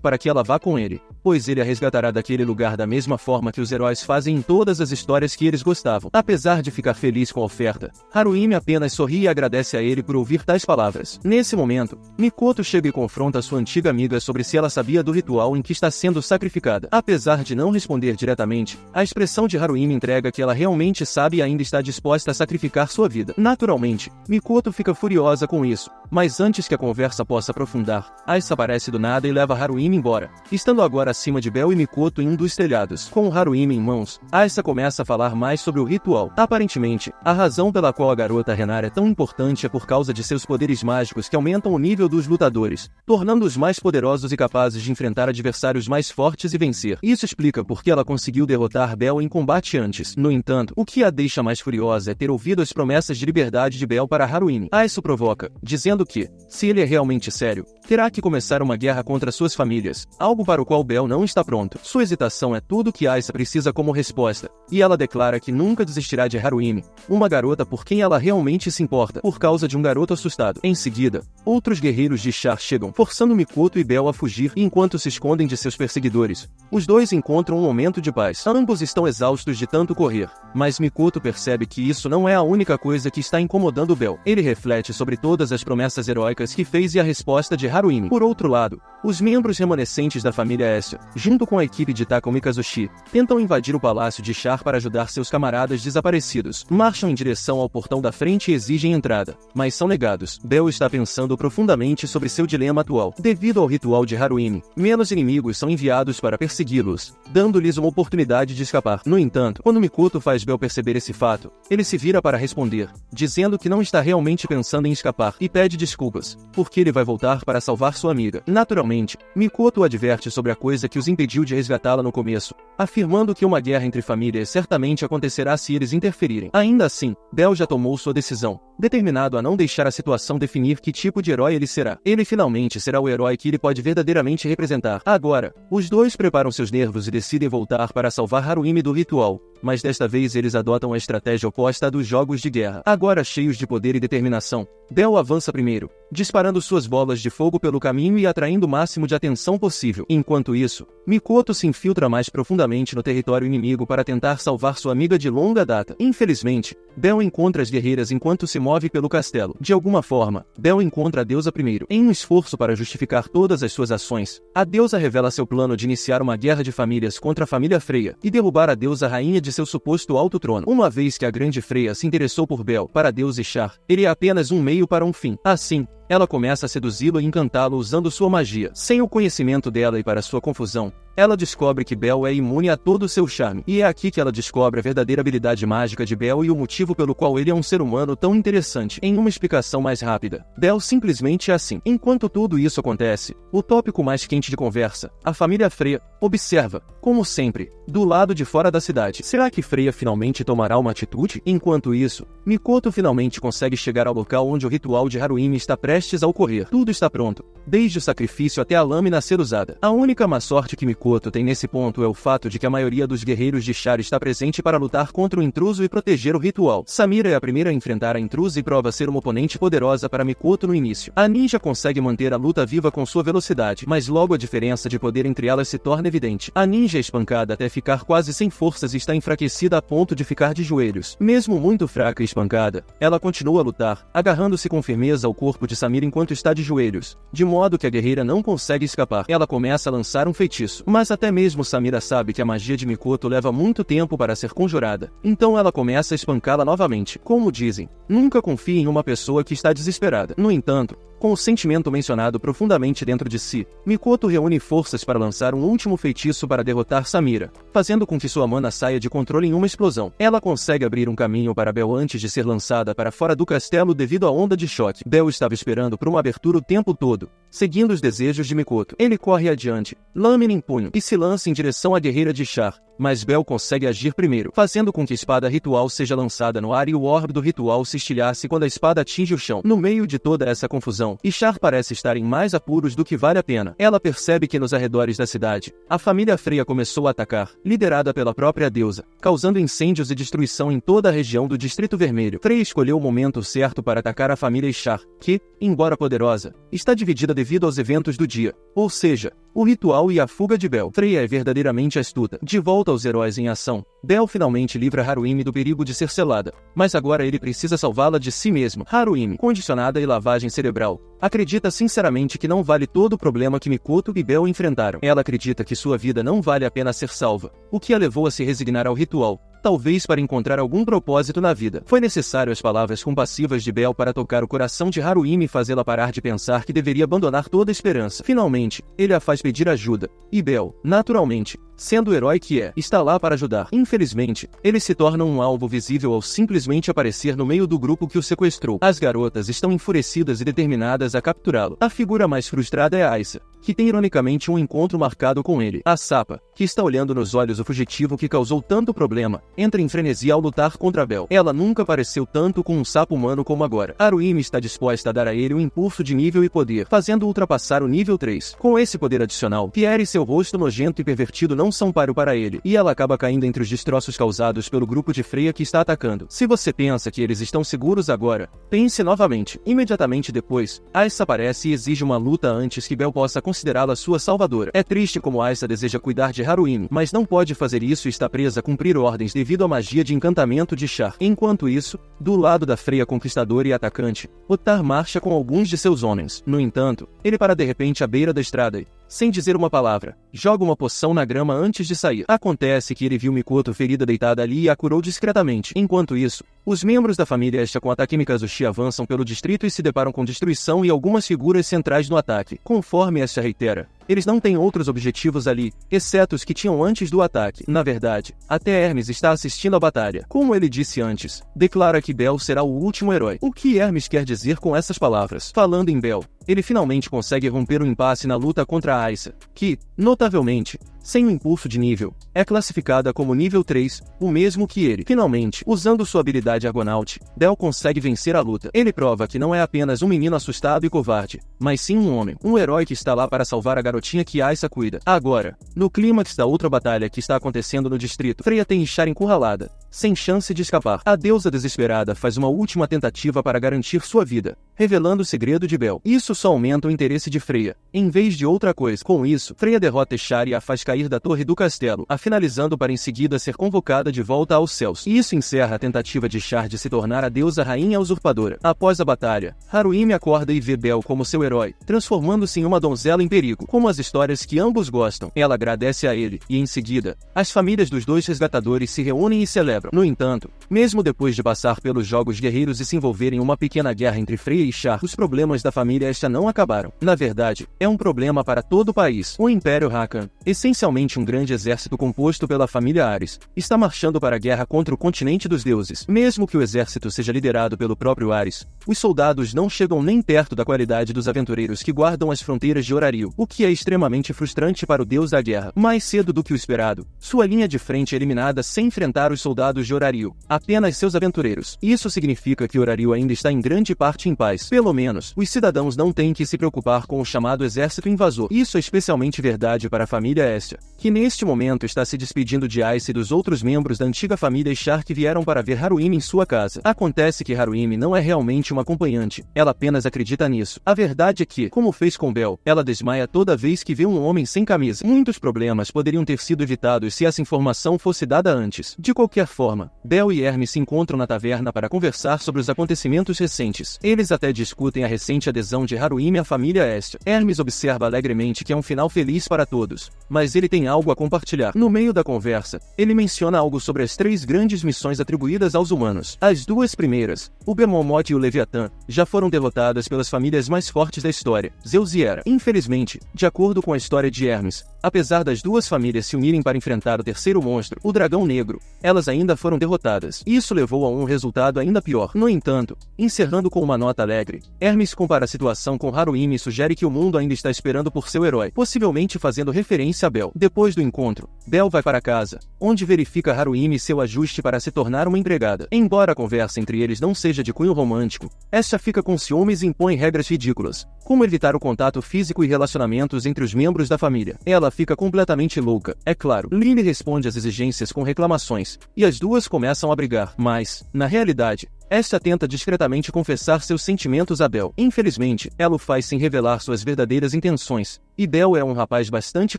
para que ela vá com ele, pois ele a resgatará daquele lugar da mesma forma que os heróis fazem em todas as histórias que eles gostavam. Apesar de ficar feliz com a oferta, Haruimi apenas sorri e agradece a ele por ouvir tais palavras. Nesse momento, Mikoto chega e confronta sua antiga amiga sobre se ela sabia do ritual em que está sendo sacrificada. Apesar de não responder diretamente, a expressão de Haruimi entrega que ela realmente sabe e ainda está disposta a sacrificar sua vida. Naturalmente, Mikoto fica furiosa com isso, mas antes que a conversa possa aprofundar, Aiza aparece do nada e leva Haruimi embora, estando agora acima de Bel e Mikoto em um dos telhados. Com Haruimi em mãos, Aiza começa a falar mais sobre o ritual. Aparentemente, a razão pela qual a garota Renar é tão importante é por causa de seus poderes mágicos que aumentam o nível dos lutadores, tornando-os mais poderosos e capazes de enfrentar adversários mais fortes e vencer. Isso explica por que ela conseguiu derrotar Bel em combate antes. No entanto, o que a deixa mais furiosa é ter ouvido as promessas de liberdade de Bel para Haruimi. Aiza provoca, dizendo que, se ele é realmente sério, terá que começar uma guerra contra suas famílias, algo para o qual Bel não está pronto. Sua hesitação é tudo que Aiza precisa como resposta, e ela declara que nunca desistirá de Haruimi, uma garota por quem ela realmente se importa, por causa de um garoto assustado. Em seguida, outros guerreiros de Char chegam, forçando Mikoto e Bel a fugir, e enquanto se escondem de seus perseguidores, os dois encontram um momento de paz. Ambos estão exaustos de tanto correr, mas Mikoto percebe que isso não é a única coisa que está incomodando Bel. Ele reflete sobre todas as promessas heróicas que fez e a resposta de Haruimi. Por outro lado, os membros remanescentes da família Esta, junto com a equipe de Takao Mikazushi, tentam invadir o palácio de Char para ajudar seus camaradas desaparecidos. Marcham em direção ao portão da frente e exigem entrada, mas são negados. Bel está pensando profundamente sobre seu dilema atual. Devido ao ritual de Haruimi, menos inimigos são enviados para persegui-los, dando-lhes uma oportunidade de escapar. No entanto, quando Mikoto faz Bel perceber esse fato, ele se vira para responder, dizendo que não está realmente pensando em escapar, e pede desculpas, porque ele vai voltar para salvar sua amiga. Naturalmente, Mikoto adverte sobre a coisa que os impediu de resgatá-la no começo, afirmando que uma guerra entre famílias certamente acontecerá se eles interferirem. Ainda assim, Bel já tomou sua decisão, determinado a não deixar a situação definir que tipo de herói ele será. Ele finalmente será o herói que ele pode verdadeiramente representar. Agora, os dois preparam seus nervos e decidem voltar para salvar Haruimi do ritual, mas desta vez eles adotam a estratégia oposta à dos jogos de guerra. Agora cheios de poder e determinação, Bel avança primeiro, disparando suas bolas de fogo pelo caminho e atraindo o máximo de atenção possível. Enquanto isso, Mikoto se infiltra mais profundamente no território inimigo para tentar salvar sua amiga de longa data. Infelizmente, Bel encontra as guerreiras enquanto se move pelo castelo. De alguma forma, Bel encontra a deusa primeiro. Em um esforço para justificar todas as suas ações, a deusa revela seu plano de iniciar uma guerra de famílias contra a família Freya e derrubar a deusa rainha de seu suposto alto trono. Uma vez que a grande Freya se interessou por Bel para a deusa Char, ele é apenas um meio para um fim. Assim, ela começa a seduzi-lo e encantá-lo usando sua magia. Sem o conhecimento dela e para sua confusão, ela descobre que Bel é imune a todo o seu charme. E é aqui que ela descobre a verdadeira habilidade mágica de Bel e o motivo pelo qual ele é um ser humano tão interessante. Em uma explicação mais rápida, Bel simplesmente é assim. Enquanto tudo isso acontece, o tópico mais quente de conversa, a família Freya, observa, como sempre, do lado de fora da cidade. Será que Freya finalmente tomará uma atitude? Enquanto isso, Mikoto finalmente consegue chegar ao local onde o ritual de Haruimi está prestes a ocorrer. Tudo está pronto, desde o sacrifício até a lâmina ser usada. A única má sorte que Mikoto tem nesse ponto é o fato de que a maioria dos guerreiros de Char está presente para lutar contra o intruso e proteger o ritual. Samira é a primeira a enfrentar a intrusa e prova ser uma oponente poderosa para Mikoto no início. A ninja consegue manter a luta viva com sua velocidade, mas logo a diferença de poder entre elas se torna evidente. A ninja é espancada até ficar quase sem forças e está enfraquecida a ponto de ficar de joelhos. Mesmo muito fraca e espancada, ela continua a lutar, agarrando-se com firmeza ao corpo de Samira enquanto está de joelhos, de modo que a guerreira não consegue escapar. Ela começa a lançar um feitiço, mas até mesmo Samira sabe que a magia de Mikoto leva muito tempo para ser conjurada, então ela começa a espancá-la novamente. Como dizem, nunca confie em uma pessoa que está desesperada. No entanto, com o sentimento mencionado profundamente dentro de si, Mikoto reúne forças para lançar um último feitiço para derrotar Samira, fazendo com que sua mana saia de controle em uma explosão. Ela consegue abrir um caminho para Bel antes de ser lançada para fora do castelo devido à onda de choque. Bel estava esperando por uma abertura o tempo todo, seguindo os desejos de Mikoto. Ele corre adiante, lâmina em punho, e se lança em direção à guerreira de Char, mas Bel consegue agir primeiro, fazendo com que a espada ritual seja lançada no ar e o orbe do ritual se estilhasse quando a espada atinge o chão. No meio de toda essa confusão, Char parece estar em mais apuros do que vale a pena. Ela percebe que nos arredores da cidade, a família Freya começou a atacar, liderada pela própria deusa, causando incêndios e destruição em toda a região do Distrito Vermelho. Freya escolheu o momento certo para atacar a família Char, que, embora poderosa, está dividida devido aos eventos do dia, ou seja, o ritual e a fuga de Bel. Freya é verdadeiramente astuta. De volta aos heróis em ação, Bel finalmente livra Haruimi do perigo de ser selada, mas agora ele precisa salvá-la de si mesmo. Haruimi, condicionada e lavagem cerebral, acredita sinceramente que não vale todo o problema que Mikoto e Bel enfrentaram. Ela acredita que sua vida não vale a pena ser salva, o que a levou a se resignar ao ritual, talvez para encontrar algum propósito na vida. Foi necessário as palavras compassivas de Bel para tocar o coração de Haruimi e fazê-la parar de pensar que deveria abandonar toda a esperança. Finalmente, ele a faz pedir ajuda, e Bel, naturalmente, sendo o herói que é, está lá para ajudar. Infelizmente, ele se torna um alvo visível ao simplesmente aparecer no meio do grupo que o sequestrou. As garotas estão enfurecidas e determinadas a capturá-lo. A figura mais frustrada é Aisa, que tem ironicamente um encontro marcado com ele. A Sapa, que está olhando nos olhos o fugitivo que causou tanto problema, entra em frenesi ao lutar contra Bel. Ela nunca pareceu tanto com um sapo humano como agora. Haruimi está disposta a dar a ele um impulso de nível e poder, fazendo-o ultrapassar o nível 3. Com esse poder adicional, Pierre e seu rosto nojento e pervertido não são páreo para ele, e ela acaba caindo entre os destroços causados pelo grupo de Freya que está atacando. Se você pensa que eles estão seguros agora, pense novamente. Imediatamente depois, Aisa aparece e exige uma luta antes que Bel possa considerá-la sua salvadora. É triste como Aisa deseja cuidar de Haruimi, mas não pode fazer isso e está presa a cumprir ordens devido à magia de encantamento de Char. Enquanto isso, do lado da Freya conquistadora e atacante, Otar marcha com alguns de seus homens. No entanto, ele para de repente à beira da estrada e, sem dizer uma palavra, joga uma poção na grama antes de sair. Acontece que ele viu Mikoto ferida deitada ali e a curou discretamente. Enquanto isso, os membros da família Esta com Atake Mikazushi avançam pelo distrito e se deparam com destruição e algumas figuras centrais no ataque. Conforme esta reitera, eles não têm outros objetivos ali, exceto os que tinham antes do ataque. Na verdade, até Hermes está assistindo à batalha. Como ele disse antes, declara que Bel será o último herói. O que Hermes quer dizer com essas palavras? Falando em Bel, ele finalmente consegue romper o impasse na luta contra Aisa, que, notavelmente, sem o impulso de nível. É classificada como nível 3, o mesmo que ele. Finalmente, usando sua habilidade Argonaut, Bell consegue vencer a luta. Ele prova que não é apenas um menino assustado e covarde, mas sim um homem, um herói que está lá para salvar a garotinha que Aysa cuida. Agora, no clímax da outra batalha que está acontecendo no distrito, Freya tem Ishara encurralada, sem chance de escapar. A deusa desesperada faz uma última tentativa para garantir sua vida, revelando o segredo de Bell. Isso só aumenta o interesse de Freya, em vez de outra coisa. Com isso, Freya derrota Ishara e a faz cair da torre do castelo, a finalizando para em seguida ser convocada de volta aos céus. E isso encerra a tentativa de Ishara de se tornar a deusa rainha usurpadora. Após a batalha, Haruimi acorda e vê Bell como seu herói, transformando-se em uma donzela em perigo, como as histórias que ambos gostam. Ela agradece a ele, e em seguida, as famílias dos dois resgatadores se reúnem e celebram. No entanto, mesmo depois de passar pelos jogos guerreiros e se envolverem em uma pequena guerra entre Freya e Ishara, os problemas da família esta não acabaram. Na verdade, é um problema para todo o país. O Império Rakan, essencialmente um grande exército composto pela família Ares, está marchando para a guerra contra o continente dos deuses. Mesmo que o exército seja liderado pelo próprio Ares, os soldados não chegam nem perto da qualidade dos aventureiros que guardam as fronteiras de Orario, o que é extremamente frustrante para o deus da guerra. Mais cedo do que o esperado, sua linha de frente é eliminada sem enfrentar os soldados de Orario, apenas seus aventureiros. Isso significa que Orario ainda está em grande parte em paz. Pelo menos, os cidadãos não têm que se preocupar com o chamado exército invasor. Isso é especialmente verdade para a família Estia, que neste momento está se despedindo de Aysa e dos outros membros da antiga família Ishara que vieram para ver Haruimi em sua casa. Acontece que Haruimi não é realmente uma acompanhante, ela apenas acredita nisso. A verdade é que, como fez com Bell, ela desmaia toda vez que vê um homem sem camisa. Muitos problemas poderiam ter sido evitados se essa informação fosse dada antes. De qualquer forma, Bell e Hermes se encontram na taverna para conversar sobre os acontecimentos recentes. Eles até discutem a recente adesão de Haruimi à família Estia. Hermes observa alegremente que é um final feliz para todos, mas ele tem algo a compartilhar. No meio da conversa, ele menciona algo sobre as 3 grandes missões atribuídas aos humanos. As 2 primeiras, o Behemoth e o Leviatã, já foram derrotadas pelas famílias mais fortes da história, Zeus e Hera. Infelizmente, de acordo com a história de Hermes, apesar das 2 famílias se unirem para enfrentar o terceiro monstro, o Dragão Negro, elas ainda foram derrotadas. Isso levou a um resultado ainda pior. No entanto, encerrando com uma nota alegre, Hermes compara a situação com Haruimi e sugere que o mundo ainda está esperando por seu herói, possivelmente fazendo referência a Bell. Depois do encontro, Bell vai para casa, onde verifica Haruimi seu ajuste para se tornar uma empregada. Embora a conversa entre eles não seja de cunho romântico, esta fica com ciúmes e impõe regras ridículas, como evitar o contato físico e relacionamentos entre os membros da família. Ela fica completamente louca, é claro. Lily responde às exigências com reclamações, e as duas começam a brigar. Mas, na realidade, esta tenta discretamente confessar seus sentimentos a Bell. Infelizmente, ela o faz sem revelar suas verdadeiras intenções, e Bell é um rapaz bastante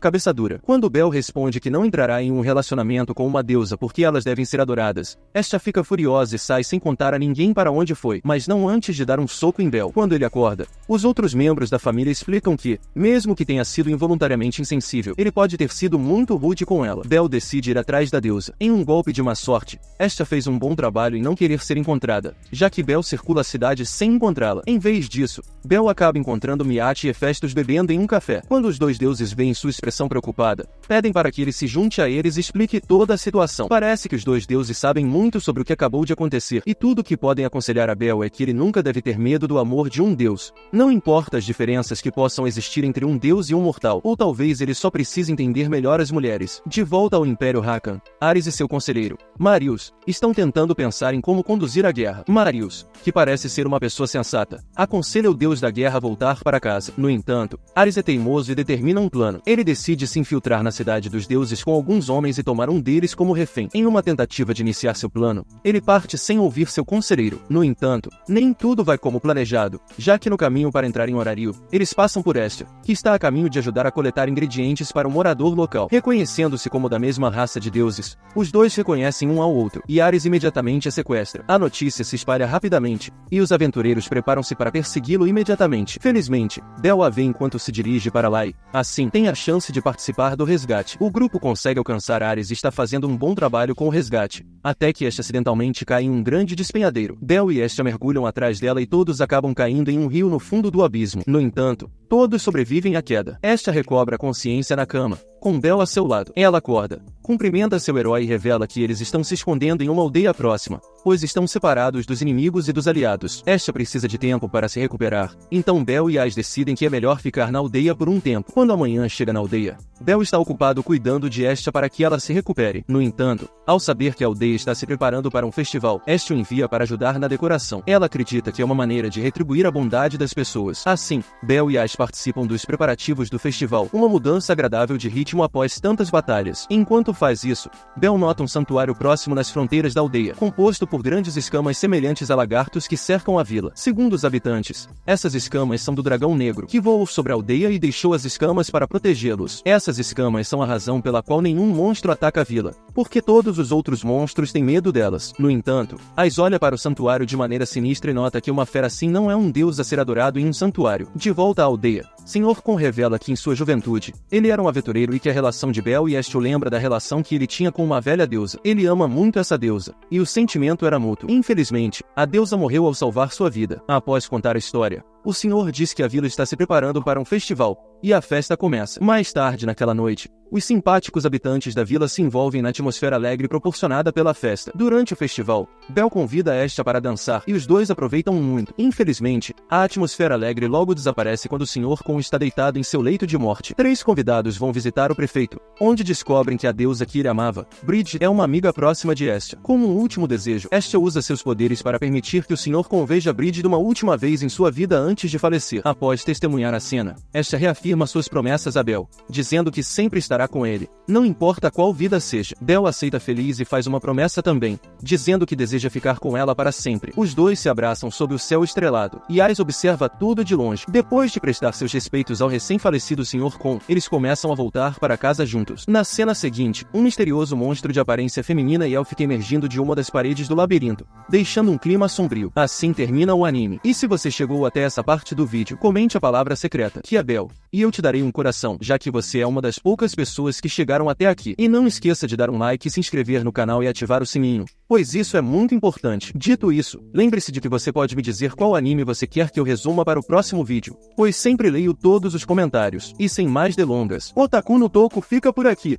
cabeça dura. Quando Bell responde que não entrará em um relacionamento com uma deusa porque elas devem ser adoradas, esta fica furiosa e sai sem contar a ninguém para onde foi, mas não antes de dar um soco em Bell. Quando ele acorda, os outros membros da família explicam que, mesmo que tenha sido involuntariamente insensível, ele pode ter sido muito rude com ela. Bell decide ir atrás da deusa. Em um golpe de má sorte, esta fez um bom trabalho em não querer ser encontrada, já que Bell circula a cidade sem encontrá-la. Em vez disso, Bell acaba encontrando Miati e Hefestos bebendo em um café. Quando os 2 deuses veem sua expressão preocupada, pedem para que ele se junte a eles e explique toda a situação. Parece que os 2 deuses sabem muito sobre o que acabou de acontecer, e tudo o que podem aconselhar a Bell é que ele nunca deve ter medo do amor de um deus. Não importa as diferenças que possam existir entre um deus e um mortal, ou talvez ele só precise entender melhor as mulheres. De volta ao Império Rakan, Ares e seu conselheiro, Marius, estão tentando pensar em como conduzir a guerra. Marius, que parece ser uma pessoa sensata, aconselha o deus da guerra a voltar para casa. No entanto, Ares é teimoso e determina um plano. Ele decide se infiltrar na cidade dos deuses com alguns homens e tomar um deles como refém. Em uma tentativa de iniciar seu plano, ele parte sem ouvir seu conselheiro. No entanto, nem tudo vai como planejado, já que no caminho para entrar em Orario, eles passam por Estia, que está a caminho de ajudar a coletar ingredientes para um morador local. Reconhecendo-se como da mesma raça de deuses, os 2 reconhecem um ao outro, e Ares imediatamente a sequestra. A notícia se espalha rapidamente, e os aventureiros preparam-se para persegui-lo imediatamente. Felizmente, Bell a vê enquanto se dirige para lá e, assim, tem a chance de participar do resgate. O grupo consegue alcançar Ares e está fazendo um bom trabalho com o resgate, até que esta acidentalmente cai em um grande despenhadeiro. Bell e Estia mergulham atrás dela e todos acabam caindo em um rio no fundo do abismo. No entanto, todos sobrevivem à queda. Estia recobra a consciência na cama, com Belle a seu lado. Ela acorda, cumprimenta seu herói e revela que eles estão se escondendo em uma aldeia próxima, pois estão separados dos inimigos e dos aliados. Asha precisa de tempo para se recuperar, então Belle e Ash decidem que é melhor ficar na aldeia por um tempo. Quando a manhã chega na aldeia, Belle está ocupado cuidando de Asha para que ela se recupere. No entanto, ao saber que a aldeia está se preparando para um festival, Asha o envia para ajudar na decoração. Ela acredita que é uma maneira de retribuir a bondade das pessoas. Assim, Belle e Ash participam dos preparativos do festival, uma mudança agradável de ritmo após tantas batalhas. Enquanto faz isso, Belle nota um santuário próximo nas fronteiras da aldeia, composto por grandes escamas semelhantes a lagartos que cercam a vila. Segundo os habitantes, essas escamas são do dragão negro, que voou sobre a aldeia e deixou as escamas para protegê-los. Essas escamas são a razão pela qual nenhum monstro ataca a vila, porque todos os outros monstros têm medo delas. No entanto, Ace olha para o santuário de maneira sinistra e nota que uma fera assim não é um deus a ser adorado em um santuário. De volta à aldeia, Sr. Kon revela que em sua juventude, ele era um aventureiro e que a relação de Belle e Ash o lembra da relação que ele tinha com uma velha deusa. Ele ama muito essa deusa, e o sentimento era mútuo. Infelizmente, a deusa morreu ao salvar sua vida. Após contar a história, o senhor diz que a vila está se preparando para um festival, e a festa começa. Mais tarde naquela noite, os simpáticos habitantes da vila se envolvem na atmosfera alegre proporcionada pela festa. Durante o festival, Belle convida Asha para dançar, e os dois aproveitam muito. Infelizmente, a atmosfera alegre logo desaparece quando o Sr. Kon está deitado em seu leito de morte. 3 convidados vão visitar o prefeito, onde descobrem que a deusa que ele amava, Bridget, é uma amiga próxima de Asha. Com um último desejo, Asha usa seus poderes para permitir que o Sr. Kon veja Bridget uma última vez em sua vida antes de falecer. Após testemunhar a cena, Asha reafirma suas promessas a Belle, dizendo que sempre estará com ele, não importa qual vida seja. Belle aceita feliz e faz uma promessa também, dizendo que deseja ficar com ela para sempre. Os dois se abraçam sob o céu estrelado, e Ace observa tudo de longe. Depois de prestar seus respeitos ao recém-falecido Sr. Kon, eles começam a voltar para casa juntos. Na cena seguinte, um misterioso monstro de aparência feminina e élfica emergindo de uma das paredes do labirinto, deixando um clima sombrio. Assim termina o anime. E se você chegou até essa parte do vídeo, comente a palavra secreta, que é Belle, e eu te darei um coração, já que você é uma das poucas pessoas que chegaram até aqui. E não esqueça de dar um like, se inscrever no canal e ativar o sininho, pois isso é muito importante. Dito isso, lembre-se de que você pode me dizer qual anime você quer que eu resuma para o próximo vídeo, pois sempre leio todos os comentários. E sem mais delongas, Otaku no Toco fica por aqui.